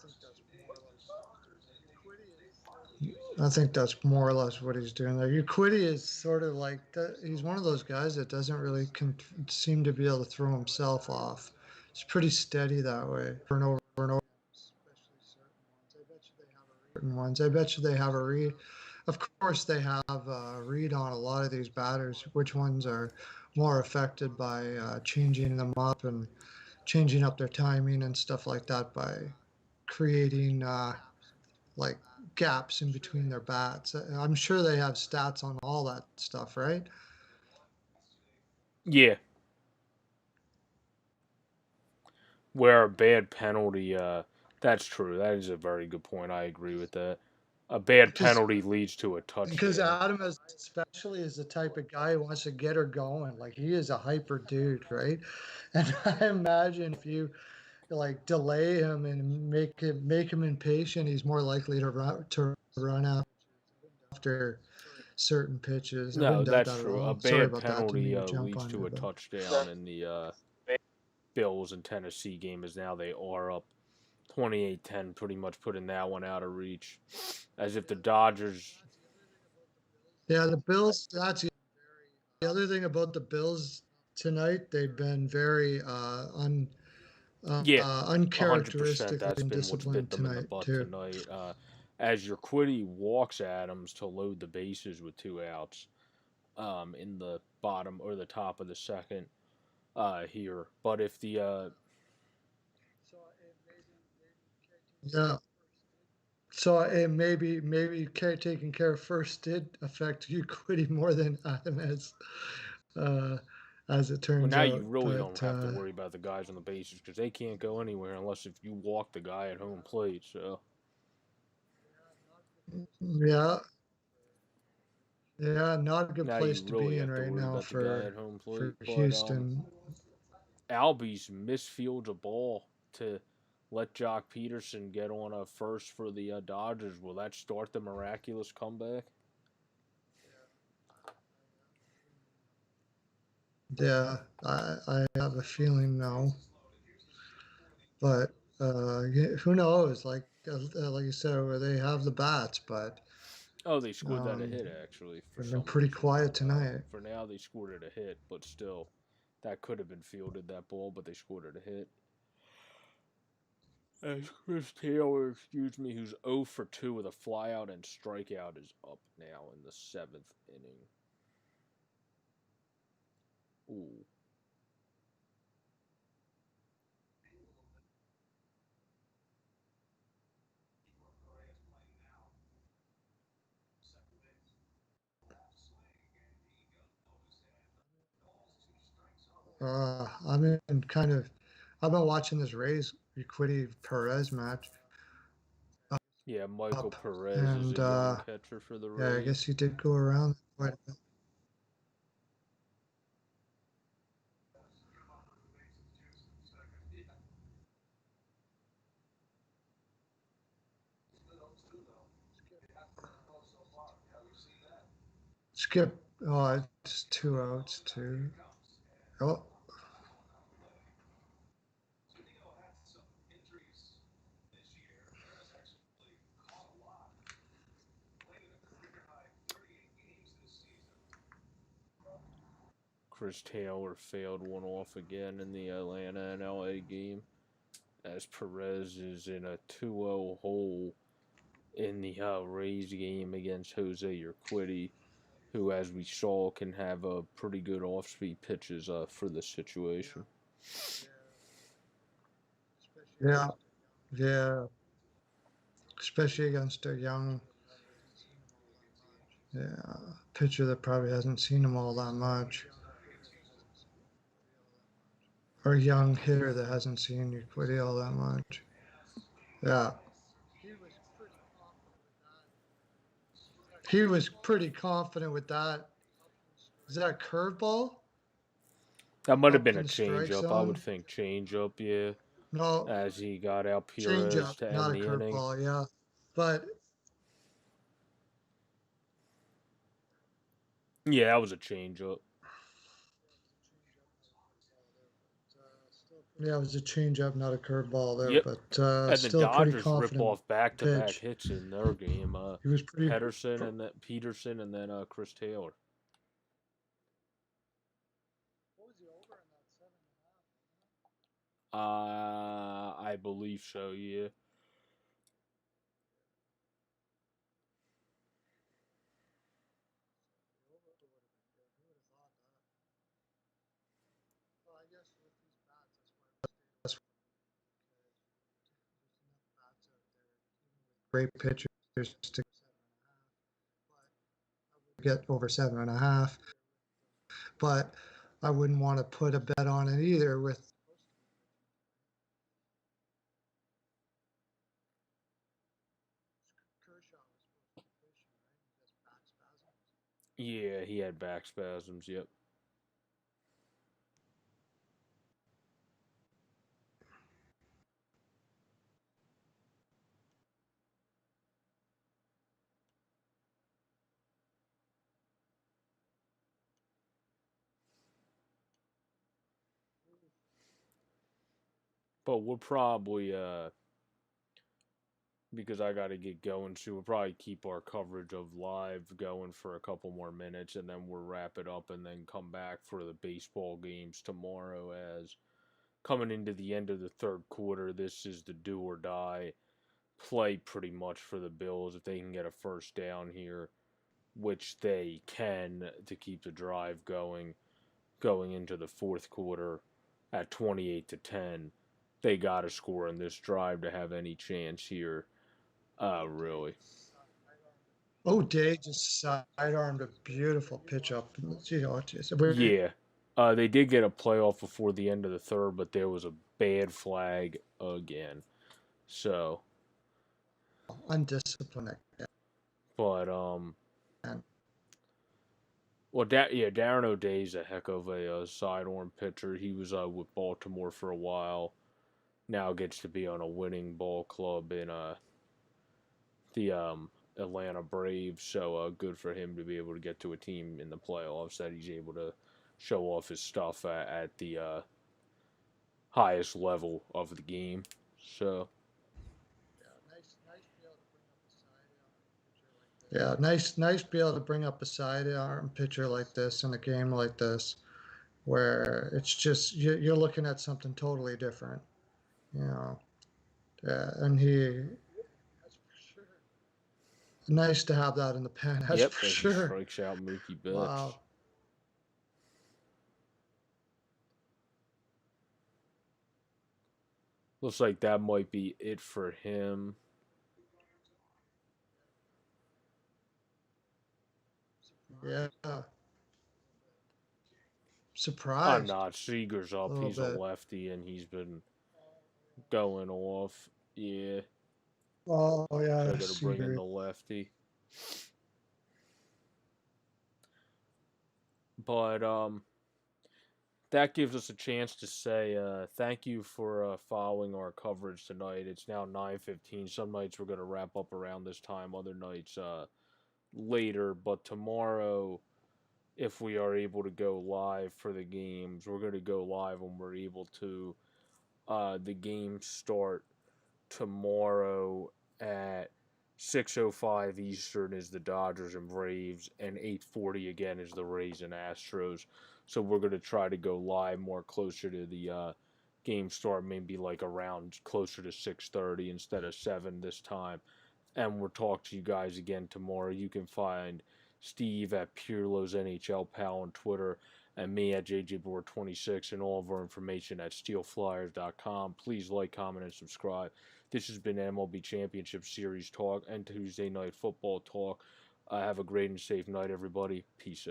think that's more or less. Quiddy is sort of. I think that's more or less what he's doing there. Uquiddy is sort of like that. He's one of those guys that doesn't really seem to be able to throw himself off. He's pretty steady that way, over and over and over. Especially certain ones. Certain ones. I bet you they have a read. Of course, they have a read on a lot of these batters. Which ones are more affected by changing them up and changing up their timing and stuff like that by creating like gaps in between their bats. I'm sure they have stats on all that stuff, right? Yeah, where a bad penalty That's true. That is a very good point. I agree with that. A bad because penalty leads to a because touchdown. Adam is especially is the type of guy who wants to get her going. Like he is a hyper dude, right? And I imagine if you like delay him and make him impatient, he's more likely to run after certain pitches. I No, wouldn't doubt that's that at true. A all. Sorry bad about that. Didn't penalty mean to jump leads on you, to a but touchdown in the Bills and Tennessee game, as now they are up 28-10, pretty much putting that one out of reach. As if the Dodgers, yeah, the Bills. That's the other thing about the Bills tonight. They've been very yeah, 100%, uncharacteristically that's been what's bit indisciplined them in the tonight butt too. tonight. As your Quiddy walks Adams to load the bases with two outs in the bottom or the top of the second here. But if the Yeah. So maybe taking care of first did affect you quitting more than Adam uh, as it well, turns now you out. really don't But have to worry about the guys on the bases because they can't go anywhere unless if you walk the guy at home plate. So yeah, yeah, not a good now you place to really be in have to right worry now about the guy at home for plate. But Houston. Albies misfields a ball to let Jock Peterson get on a first for the Dodgers. Will that start the miraculous comeback? Yeah, I have a feeling no, but who knows? Like you said, where they have the bats, but Oh, they scored that a um, hit actually for they've been some pretty reason. quiet tonight. For now, they scored it a hit, but still, that could have been fielded that ball, but they scored it a hit. As Chris Taylor, who's 0 for 2 with a flyout and strikeout, is up now in the seventh inning. Ooh. I've been I've been watching this Rays Equity Perez match Yeah, Michael up, Perez is and a young catcher for the yeah, I guess Rays. he did go around quite a bit. Skip, oh, it's 2 outs too. Oh, Chris Taylor failed one off again in the Atlanta and LA game, as Perez is in a 2-0 hole in the Rays game against Jose Urquidy, who, as we saw, can have a pretty good off-speed pitches for the situation. yeah, yeah, especially against a young, yeah, pitcher that probably hasn't seen him all that much, or a young hitter that hasn't seen Equity all that much. Yeah, he was pretty confident with that. Is that a curveball That might have up been in a the strike changeup. I would zone? think changeup, yeah, No, as he got out Perez changeup, to not end a the inning. curveball. Yeah, but Yeah, that was a changeup. yeah, it was a changeup, not a curveball there, Yep. but And the still a pretty Dodgers rip confident off back-to-back pitch. hits in their game. He was pretty. Peterson, and then Chris Taylor. I believe so. Yeah. Great pitchers to get over 7.5, but I wouldn't want to put a bet on it either with Yeah, he had back spasms. Yep. But we'll probably because I got to get going soon. We'll probably keep our coverage of live going for a couple more minutes, and then we'll wrap it up, and then come back for the baseball games tomorrow. As coming into the end of the third quarter, this is the do or die play pretty much for the Bills if they can get a first down here, which they can to keep the drive going into the fourth quarter at 28-10. They got to score in this drive to have any chance here. Really. O'Day just sidearmed a beautiful pitch up. You know, Yeah. They did get a playoff before the end of the third, but there was a bad flag again. So, undisciplined. but And well, yeah, Darren O'Day's a heck of a sidearm pitcher. He was with Baltimore for a while. Now gets to be on a winning ball club in the Atlanta Braves. So good for him to be able to get to a team in the playoffs that he's able to show off his stuff at the highest level of the game. So yeah, nice be able to bring up a sidearm pitcher like this in a game like this, where it's just you're looking at something totally different, you know. And nice to have that in the pen, that's yep, for as he sure. strikes out Mookie Betts. Wow. Looks like that might be it for him. Yeah. I'm Surprised not. Seager's a up. little He's a bit. lefty, and he's been going off. Yeah, Oh so yeah, I got to bring in Seager. the lefty. But that gives us a chance to say thank you for following our coverage tonight. It's now 9:15. Some nights we're going to wrap up around this time. Other nights later. But tomorrow, if we are able to go live for the games, we're going to go live when we're able to. The games start tomorrow at 6:05 Eastern is the Dodgers and Braves, and 8:40 again is the Rays and Astros. So we're gonna try to go live more closer to the game start, maybe like around closer to 6:30 instead of 7 this time. And we'll talk to you guys again tomorrow. You can find Steve at Pearlo's NHL Pal on Twitter and me at JJBoard26 and all of our information at steelflyers.com. Please like, comment, and subscribe. This has been MLB Championship Series Talk and Tuesday Night Football Talk. Have a great and safe night, everybody. Peace out.